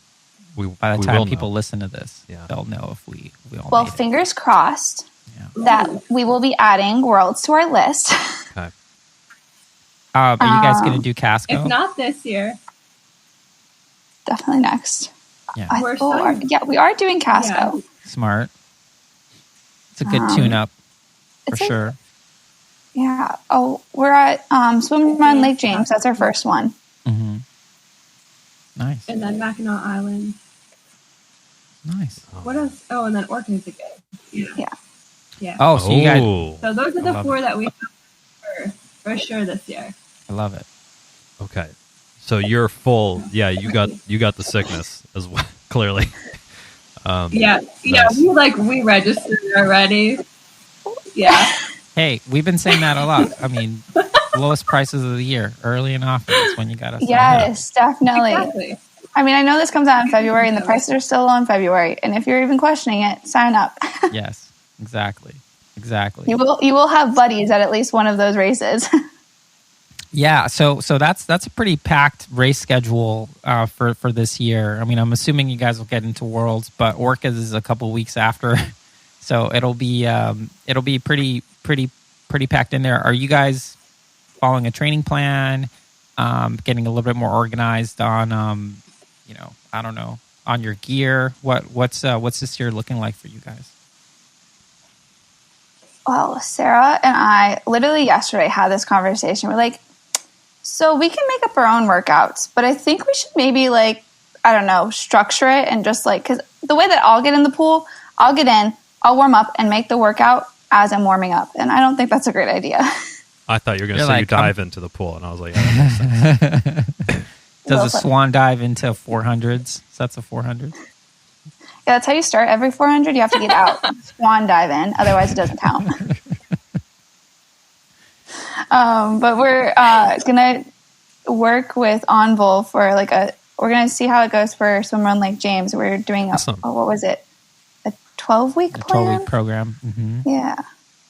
By the time people listen to this, they'll know if we all. Well, fingers crossed that we will be adding Worlds to our list. Okay. Are you guys going to do Casco? If not this year, definitely next. Yeah, we are doing Casco. Yeah. Smart. It's a good tune-up for sure. Yeah. Oh, we're at Swimrun Lake James. That's our first one. Mm-hmm. Nice. And then Mackinac Island. Nice. What else? Oh, and then Orcas again. Yeah. Oh, so you guys. So those are the four that we have for sure this year. I love it. Okay. So you're full. Yeah, you got the sickness as well, clearly. Nice. We registered already. Yeah. Hey, we've been saying that a lot. I mean, lowest prices of the year, early and often is when you got to. Yes, definitely. Exactly. I mean, I know this comes out in February, and the prices are still low in February. And if you're even questioning it, sign up. Yes, exactly. You will have buddies at least one of those races. Yeah, so that's a pretty packed race schedule for this year. I mean, I'm assuming you guys will get into Worlds, but Orcas is a couple weeks after, so it'll be pretty packed in there. Are you guys following a training plan, getting a little bit more organized on, I don't know, on your gear? What's this year looking like for you guys? Well, Sarah and I literally yesterday had this conversation. We're like, So we can make up our own workouts, but I think we should maybe like, I don't know, structure it and just like, because the way that I'll get in the pool, I'll get in, I'll warm up and make the workout as I'm warming up. And I don't think that's a great idea. I thought you were going to say you dive into the pool, and I was like, yeah, that makes sense. Does a swan dive into 400s? So that's a 400. Yeah, that's how you start. Every 400, you have to get out, swan dive in. Otherwise, it doesn't count. But we're going to work with Envol for like we're going to see how it goes for Swimrun Lake James. We're doing, what was it? A 12-week plan? 12-week program. Mm-hmm. Yeah.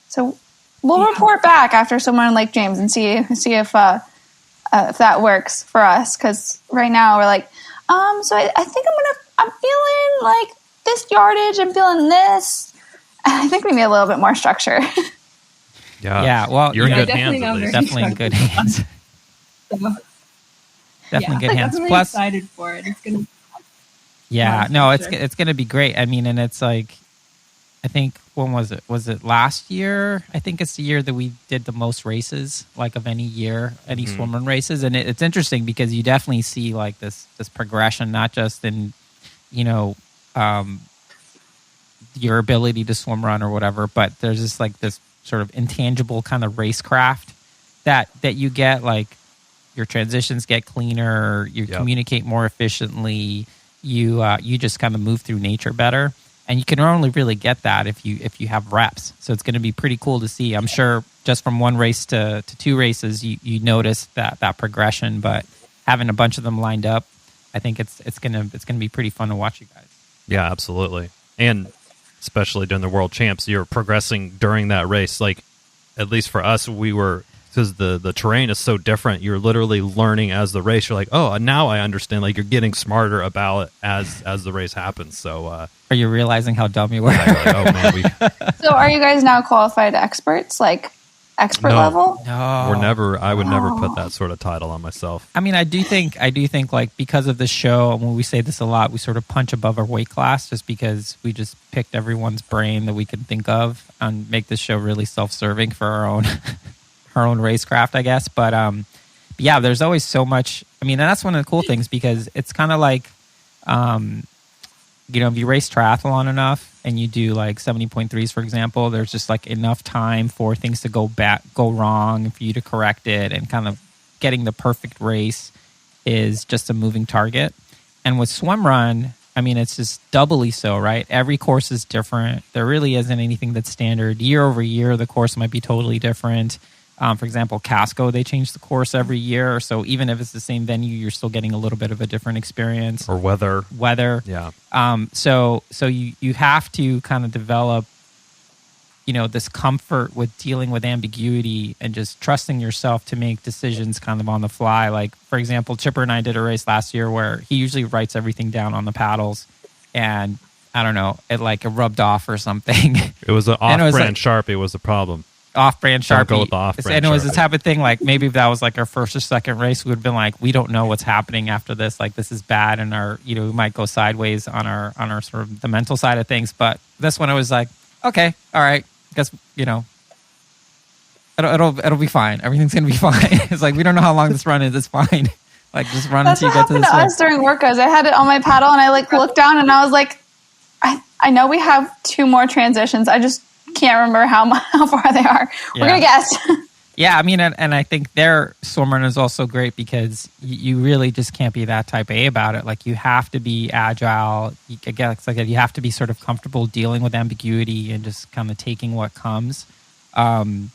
So we'll report back after Swimrun Lake James and see if that works for us. Because right now we're like, so I think I'm feeling like this yardage. I'm feeling this. I think we need a little bit more structure. Yeah. Well, you're in good hands. Definitely in good hands. Definitely good hands. I'm Plus, excited for it. It's gonna. Yeah, no, it's gonna be great. I mean, and it's like, I think when was it? Was it last year? I think it's the year that we did the most races, like of any year, any swimrun races, and it's interesting because you definitely see like this progression, not just in, your ability to swim run or whatever, but there's just like this sort of intangible kind of racecraft that you get, like. Your transitions get cleaner. You communicate more efficiently. You just kind of move through nature better, and you can only really get that if you have reps. So it's going to be pretty cool to see. I'm sure just from one race to two races, you notice that progression. But having a bunch of them lined up, I think it's gonna be pretty fun to watch you guys. Yeah, absolutely, and especially during the World Champs, you're progressing during that race. Like at least for us, we were. Because the terrain is so different, you're literally learning as the race. You're like, oh, now I understand. Like you're getting smarter about it as the race happens. So, are you realizing how dumb you were? Like, oh man, So, are you guys now qualified experts, like expert level? No, we're never. I would never put that sort of title on myself. I mean, I do think like because of the show, and when we say this a lot, we sort of punch above our weight class just because we just picked everyone's brain that we can think of and make this show really self-serving for our own. Our own racecraft, I guess. But yeah, there's always so much. I mean, and that's one of the cool things because it's kind of like, if you race triathlon enough and you do like 70.3s, for example, there's just like enough time for things to go wrong and for you to correct it, and kind of getting the perfect race is just a moving target. And with swimrun, I mean, it's just doubly so, right? Every course is different. There really isn't anything that's standard. Year over year, the course might be totally different. For example, Casco, they change the course every year. So even if it's the same venue, you're still getting a little bit of a different experience. Or weather. Yeah. So you have to kind of develop, this comfort with dealing with ambiguity and just trusting yourself to make decisions kind of on the fly. Like, for example, Chipper and I did a race last year where he usually writes everything down on the paddles. And I don't know, it rubbed off or something. It was an off-brand Sharpie was the problem. Off-brand Sharpie. Go with the off-brand and it was Sharpie. the type of thing, like maybe if that was like our first or second race, we would have been like, we don't know what's happening after this. Like this is bad, and we might go sideways on our sort of the mental side of things. But this one, it was like, okay, all right, guess it'll be fine. Everything's gonna be fine. It's like we don't know how long this run is. It's fine. Like just run until you get to this. That's what happened to us during Orcas. I had it on my paddle, and I looked down, and I was like, I know we have 2 more transitions. I just can't remember how far they are. We're gonna guess. Yeah, I mean, and I think their swimrun is also great because you really just can't be that type A about it. Like you have to be agile. You have to be sort of comfortable dealing with ambiguity and just kind of taking what comes. And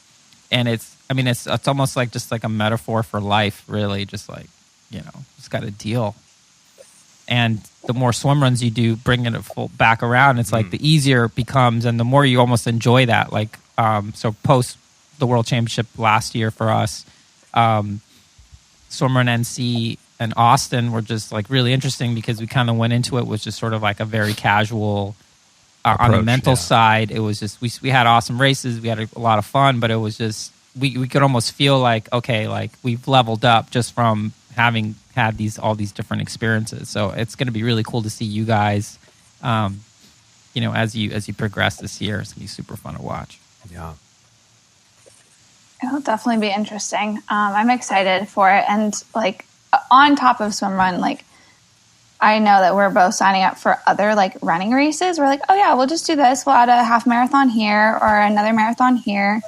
it's almost like just like a metaphor for life, really. Just like just got to deal. And the more swim runs you do, bringing it back around, it's like the easier it becomes, and the more you almost enjoy that. Like, so post the World Championship last year for us, Swimrun NC and Austin were just like really interesting because we kind of went into it with just sort of like a very casual approach, on the mental side. It was just we had awesome races, we had a lot of fun, but it was just we could almost feel like, okay, like we've leveled up just from having had all these different experiences. So it's going to be really cool to see you guys, as you progress this year. It's going to be super fun to watch. Yeah. It'll definitely be interesting. I'm excited for it. And like on top of Swimrun, like I know that we're both signing up for other like running races. We're like, oh yeah, we'll just do this. We'll add a half marathon here or another marathon here.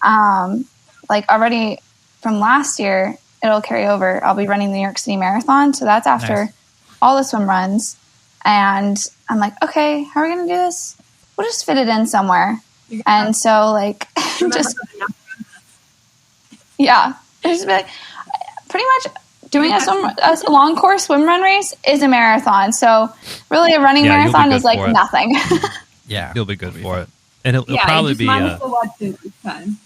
Like already from last year, it'll carry over. I'll be running the New York City Marathon. So that's after all the swim runs. And I'm like, okay, how are we going to do this? We'll just fit it in somewhere. And so like, just, yeah, just be like, pretty much doing a long course swim run race is a marathon. So really a running marathon is like nothing. Yeah. You'll be good for it. And it'll probably be minus the wetsuit this time.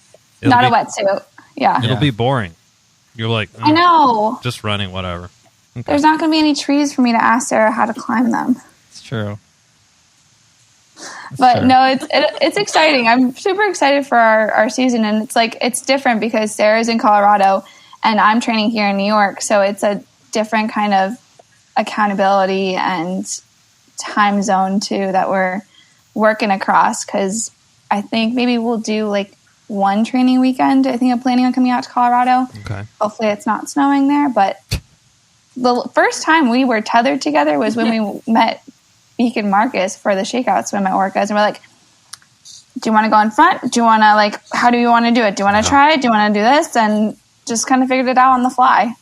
Not a wetsuit. Yeah. It'll be boring. You're like, I know. Just running, whatever. Okay. There's not going to be any trees for me to ask Sarah how to climb them. It's true. But no, it's exciting. I'm super excited for our season. And it's like, it's different because Sarah's in Colorado and I'm training here in New York. So it's a different kind of accountability and time zone too that we're working across. Cause I think maybe we'll do like one training weekend. I think I'm planning on coming out to Colorado. Okay. Hopefully it's not snowing there. But the first time we were tethered together was when we met Beacon Marcus for the Shoutout swim at Orcas. And we're like, do you want to go in front? Do you want to like, how do you want to do it? Do you want to try it? Do you want to do this? And just kind of figured it out on the fly.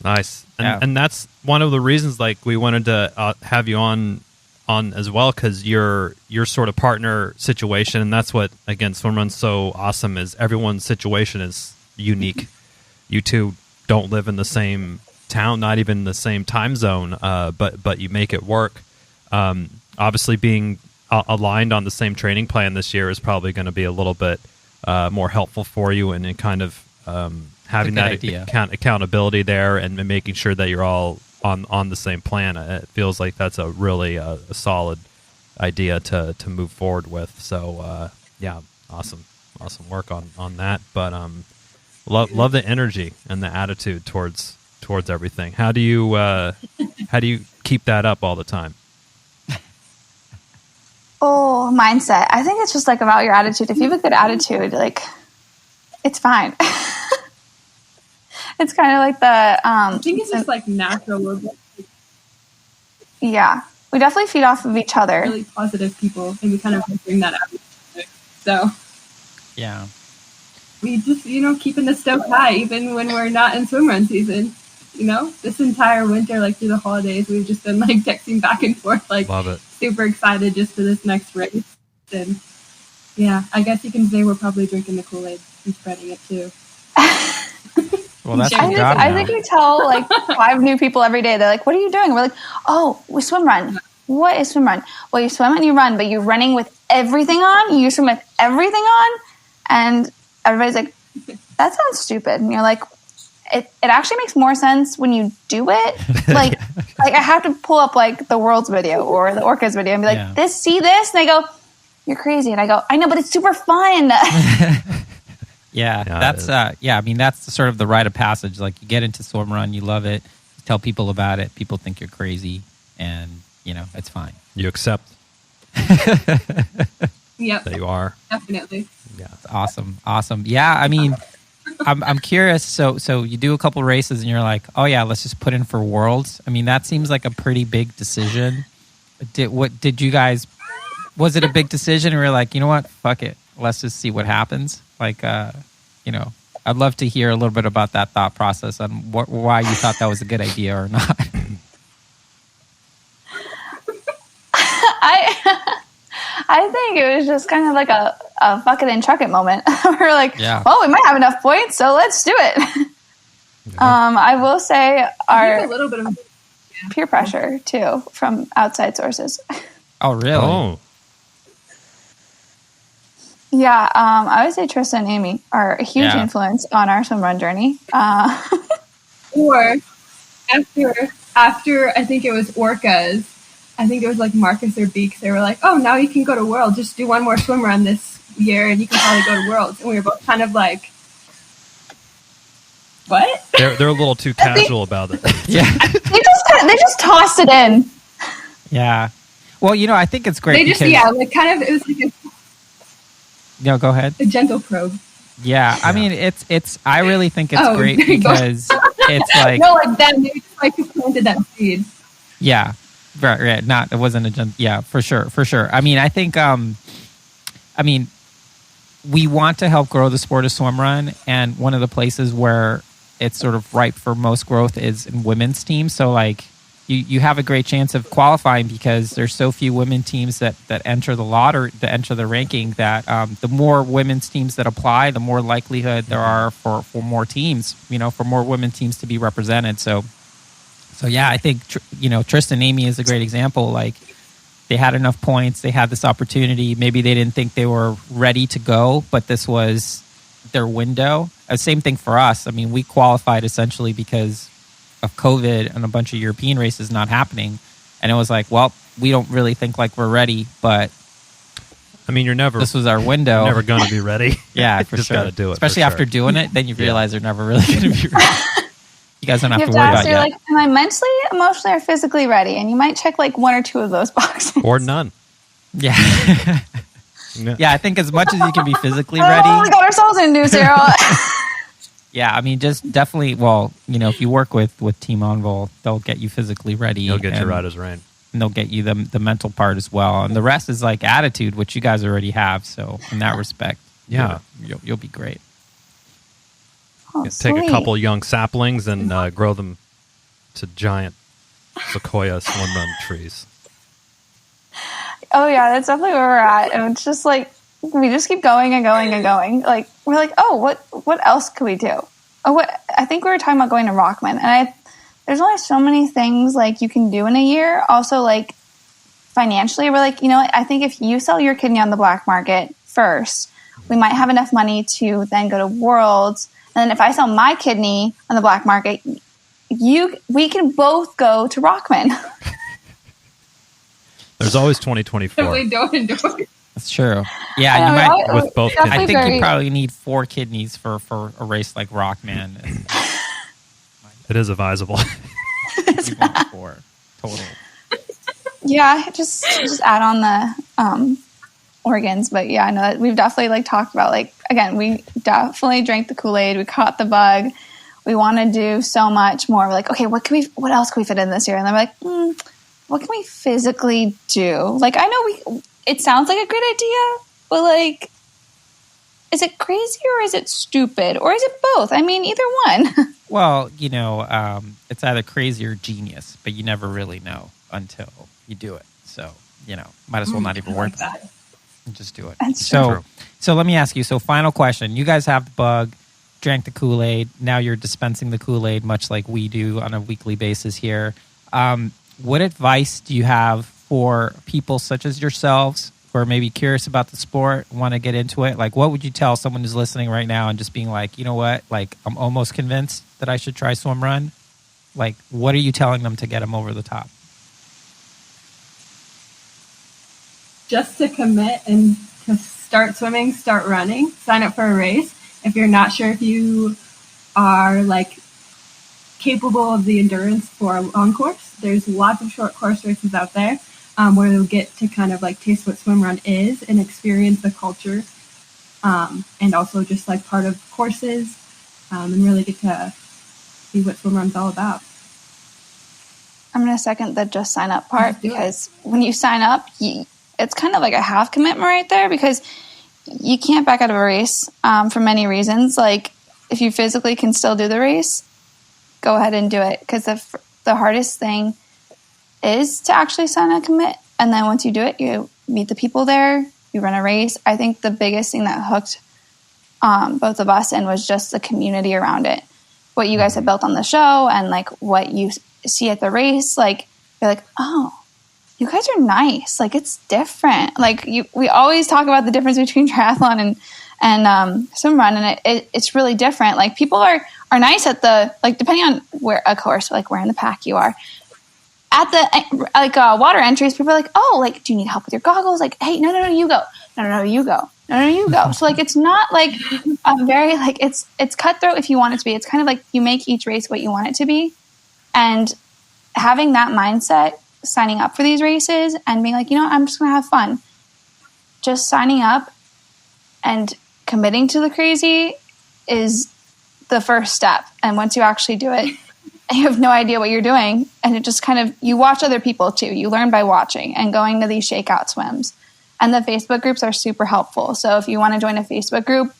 Nice. And that's one of the reasons like we wanted to have you on as well, because your sort of partner situation, and that's what, again, Swimrun's so awesome is everyone's situation is unique. You two don't live in the same town, not even the same time zone, but you make it work. Obviously, being aligned on the same training plan this year is probably going to be a little bit more helpful for you, and kind of having that accountability there and making sure that you're all on the same plan. It feels like that's a really a solid idea to move forward with. So yeah, awesome work on that. But love the energy and the attitude towards everything. How do you keep that up all the time? Oh, mindset. I think it's just like about your attitude. If you have a good attitude, like it's fine. It's kind of like the I think it's just like natural. Yeah, we definitely feed off of each other. Really positive people, and we kind of bring that out. So yeah, we just keeping the stoke high even when we're not in swimrun season. This entire winter, like through the holidays, we've just been like texting back and forth, like love it. Super excited just for this next race. And yeah, I guess you can say we're probably drinking the Kool-Aid and spreading it too. Well, that's I think we tell like 5 new people every day. They're like, "What are you doing?" We're like, "Oh, we swim run." What is swim run? Well, you swim and you run, but you're running with everything on. You swim with everything on, and everybody's like, "That sounds stupid." And you're like, "It actually makes more sense when you do it." Like I have to pull up like the World's video or the Orcas video and be like, see this?" And they go, "You're crazy." And I go, "I know, but it's super fun." Yeah, that's I mean, that's sort of the rite of passage. Like you get into Swimrun, you love it, you tell people about it, people think you're crazy, and it's fine. You accept. Yep. That you are. Definitely. Yeah. Awesome. Yeah, I mean, I'm curious. So you do a couple races, and you're like, oh yeah, let's just put in for Worlds. I mean, that seems like a pretty big decision. Did you guys? Was it a big decision, or you're like, you know what, fuck it, let's just see what happens? Like, I'd love to hear a little bit about that thought process on why you thought that was a good idea or not. I think it was just kind of like a fuck it and chuck it moment. We're like, well, we might have enough points, so let's do it. I will say our a little bit of peer pressure too from outside sources. Oh, really? Oh. Yeah, I would say Trista and Amy are a huge influence on our swimrun journey. Or after I think it was Orcas, I think it was like Marcus or Beaks. They were like, "Oh, now you can go to World. Just do one more swim run this year, and you can probably go to Worlds." And we were both kind of like, "What?" They're a little too casual about it. Yeah, they just tossed it in. Yeah. Well, I think it's great. They just because... like kind of it was like No, go ahead. A gentle probe. Yeah, I mean, it's. I really think it's great because it's like no, like that. Maybe just like you planted that seed. Yeah, right. Not it wasn't a yeah, for sure. I mean, I think we want to help grow the sport of swimrun, and one of the places where it's sort of ripe for most growth is in women's teams. So like you have a great chance of qualifying because there's so few women teams that enter the lottery, that enter the ranking, that the more women's teams that apply, the more likelihood there are for more teams, for more women teams to be represented. So yeah, I think, Tristan and Amy is a great example. Like, they had enough points, they had this opportunity. Maybe they didn't think they were ready to go, but this was their window. Same thing for us. I mean, we qualified essentially because of COVID and a bunch of European races not happening. And it was like, well, we don't really think like we're ready, but I mean, this was our window. You're never going to be ready. Yeah, for just sure. got to do it. Especially after doing it, then you realize they're never really going to be ready. You guys don't have to worry about it. You're like, am I mentally, emotionally, or physically ready? And you might check like one or two of those boxes. Or none. Yeah. Yeah, I think as much as you can be physically ready. Oh, we got ourselves in new zero. Yeah, I mean, just definitely, well, if you work with Team Envol, they'll get you physically ready. They'll get you right as rain. And they'll get you the mental part as well. And the rest is like attitude, which you guys already have. So in that respect, yeah, you'll be great. Oh, take a couple young saplings and grow them to giant sequoia swimrun trees. Oh yeah, that's definitely where we're at. And it's just like, we just keep going and going and going. Like, we're like, oh, what else could we do? I think we were talking about going to Rockman, and there's only so many things like you can do in a year. Also, like, financially, we're like, I think if you sell your kidney on the black market first, we might have enough money to then go to Worlds. And then if I sell my kidney on the black market, we can both go to Rockman. There's always 2024. We don't enjoy it. That's true. Yeah, you might with both kidneys. I think you probably need 4 kidneys for a race like Rockman. It is advisable. You want 4 total. Yeah, just add on the organs. But yeah, I know that we've definitely like talked about, like, again, we definitely drank the Kool-Aid. We caught the bug. We want to do so much more. We're like, okay, what else can we fit in this year? And then we're like, what can we physically do? Like, I know it sounds like a great idea, but like, is it crazy or is it stupid or is it both? I mean, either one. Well, it's either crazy or genius, but you never really know until you do it. So, might as well not even work that. Just do it. That's true. So let me ask you. So final question. You guys have the bug, drank the Kool-Aid. Now you're dispensing the Kool-Aid much like we do on a weekly basis here. What advice do you have for people such as yourselves who are maybe curious about the sport, want to get into it? Like, what would you tell someone who's listening right now and just being like, you know what? Like, I'm almost convinced that I should try swimrun. Like, what are you telling them to get them over the top? Just to commit and to start swimming, start running, sign up for a race. If you're not sure if you are like capable of the endurance for a long course, there's lots of short course races out there where you'll get to kind of like taste what swimrun is and experience the culture, and also just like part of courses, and really get to see what swimrun's all about. I'm going to second the just sign up part, because when you sign up, it's kind of like a half commitment right there, because you can't back out of a race for many reasons. Like, if you physically can still do the race, go ahead and do it, because the hardest thing is to actually sign and commit. And then once you do it, you meet the people there, you run a race. I think the biggest thing that hooked both of us in was just the community around it. What you guys have built on the show and like what you see at the race, like, you're like, oh, you guys are nice. Like, it's different. Like, we always talk about the difference between triathlon and swimrun, and it's really different. Like, people are nice at the, like, depending on where, of course, like where in the pack you are. At the like water entries, people are like, oh, like, do you need help with your goggles? Like, hey, no, you go. No, you go. No, you go. So like, it's not like very like it's cutthroat if you want it to be. It's kind of like you make each race what you want it to be, and having that mindset, signing up for these races and being like, I'm just gonna have fun. Just signing up and committing to the crazy is the first step. And once you actually do it, you have no idea what you're doing. And it just kind of, you watch other people too. You learn by watching and going to these shakeout swims. And the Facebook groups are super helpful. So if you want to join a Facebook group,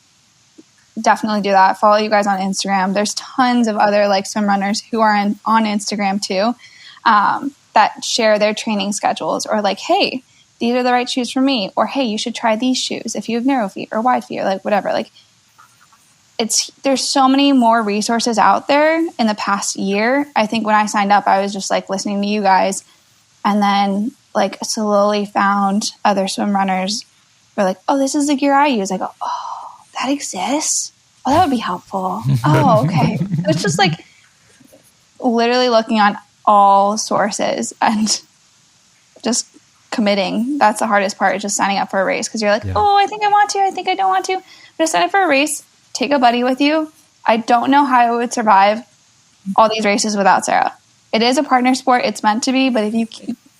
definitely do that. Follow you guys on Instagram. There's tons of other like swim runners who are on Instagram too, that share their training schedules, or like, hey, these are the right shoes for me, or hey, you should try these shoes if you have narrow feet or wide feet, or like whatever. Like, there's so many more resources out there in the past year. I think when I signed up, I was just like listening to you guys, and then like slowly found other swim runners who are like, oh, this is the gear I use. I go, oh, that exists? Oh, that would be helpful. Oh, okay. It's just like literally looking on all sources and just committing. That's the hardest part, is just signing up for a race, because you're like, oh, I think I want to, I think I don't want to. But sign up for a race, take a buddy with you. I don't know how I would survive all these races without Sarah. It is a partner sport. It's meant to be. But if you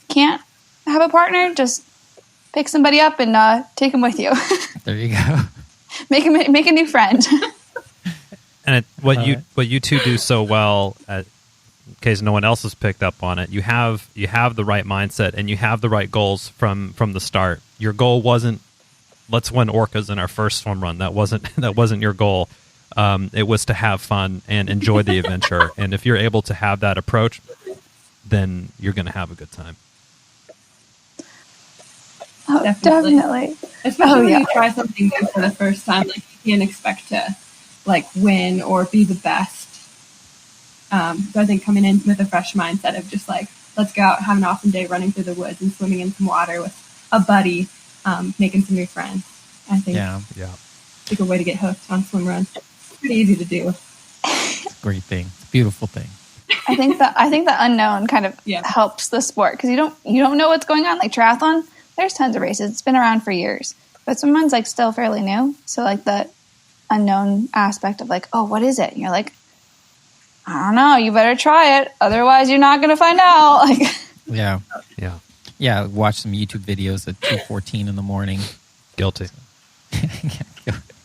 can't have a partner, just pick somebody up and take them with you. There you go. Make a new friend. And what you two do so well, in case no one else has picked up on it, you have the right mindset and you have the right goals from the start. Your goal wasn't, let's win orcas in our first swim run. That wasn't your goal. It was to have fun and enjoy the adventure. And if you're able to have that approach, then you're going to have a good time. Oh, definitely. Especially when you try something new for the first time, like you can't expect to like win or be the best. So I think coming in with a fresh mindset of just like, let's go out and have an awesome day running through the woods and swimming in some water with a buddy, making some new friends. I think it's a good way to get hooked on swim run. It's pretty easy to do. It's a great thing. It's a beautiful thing. I think the unknown kind of helps the sport, because you don't know what's going on. Like triathlon, there's tons of races. It's been around for years, but swim run's like still fairly new. So like the unknown aspect of like, oh, what is it? And you're like, I don't know. You better try it, otherwise you're not going to find out. Like, yeah. Watch some YouTube videos at 2:14 in the morning. Guilty.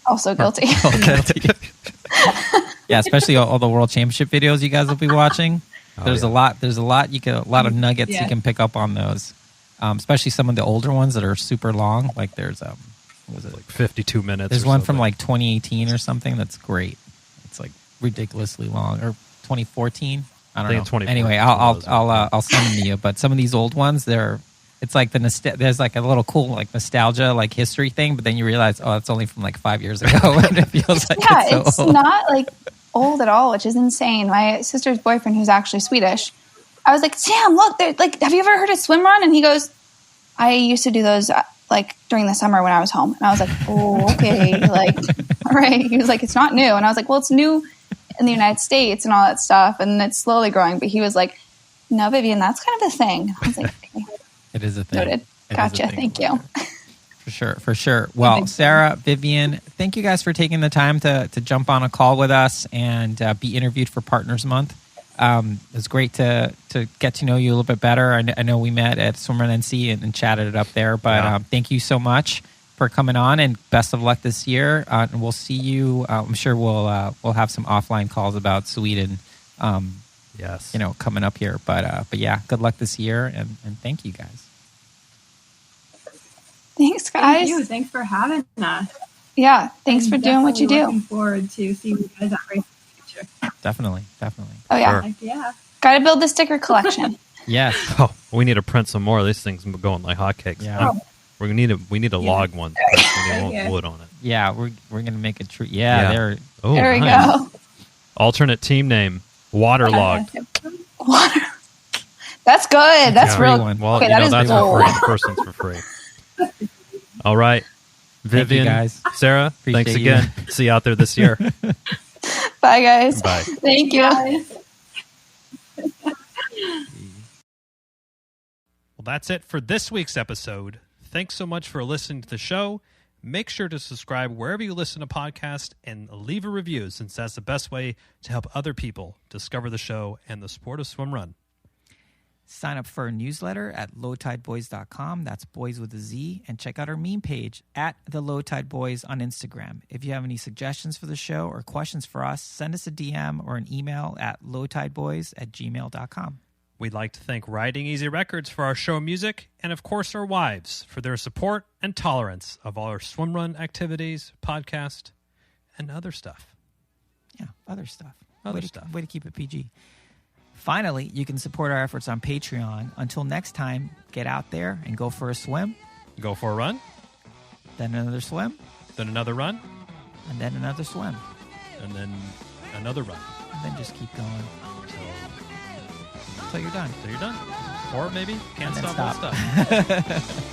Also guilty. Yeah, especially all the World Championship videos you guys will be watching. There's a lot of nuggets you can pick up on those. Especially some of the older ones that are super long. Like there's what was it? Like 52 minutes. There's one from like 2018 or something that's great. It's like ridiculously long, or 2014. I don't know. Anyway, I'll send them to you. But some of these old ones, it's like there's like a little cool like nostalgia like history thing, but then you realize, oh, it's only from like 5 years ago, and it feels like it's so old. Not like old at all, which is insane. My sister's boyfriend, who's actually Swedish, I was like, Sam, look, like, have you ever heard of Swimrun? And he goes, I used to do those like during the summer when I was home. And I was like, oh, okay, like, all right. He was like, it's not new. And I was like, well, it's new in the United States and all that stuff, and it's slowly growing. But he was like, no, Vivian, that's kind of a thing. I was like, okay. It is a thing. Noted. Gotcha. Thank you. For sure. Well, Sarah, Vivian, thank you guys for taking the time to jump on a call with us and be interviewed for Partners Month. It was great to get to know you a little bit better. I know we met at Swimrun NC and chatted it up there, but thank you so much for coming on, and best of luck this year. And we'll see you. I'm sure we'll have some offline calls about Sweden. Coming up here. But yeah, good luck this year, and thank you guys. Thanks, guys. Thank you. Thanks for having us. Yeah, thanks for doing what you do. Looking forward to seeing you guys at race in the future. Definitely. Oh yeah, Sure. Yeah. Got to build the sticker collection. Yes. Oh, we need to print some more. These things are going like hotcakes. Yeah. We need a log one. We need wood on it. Yeah, we're gonna make a tree. Yeah. There we nice. go. Alternate team name: Waterlogged. Water. That's good. That's real. Well, okay, that is that's cool. for free. The first one's for free. All right, Vivian, guys. Sarah, Appreciate thanks again. See you out there this year. Bye, guys. Bye. Thank you. Well, that's it for this week's episode. Thanks so much for listening to the show. Make sure to subscribe wherever you listen to podcasts and leave a review, since that's the best way to help other people discover the show and the sport of swim run. Sign up for our newsletter at lowtideboys.com. That's boys with a Z. And check out our meme page at the Low Tide Boys on Instagram. If you have any suggestions for the show or questions for us, send us a DM or an email at lowtideboys@gmail.com. We'd like to thank Riding Easy Records for our show music, and of course our wives for their support and tolerance of all our swimrun activities, podcast, and other stuff. Yeah, other stuff. Other stuff. Way to keep it PG. Finally, you can support our efforts on Patreon. Until next time, get out there and go for a swim. Go for a run, Then another swim. then another run, And then another swim. and then another run. And then just keep going until you're done. So you're done. Or maybe can't And then stop, won't stop. stop.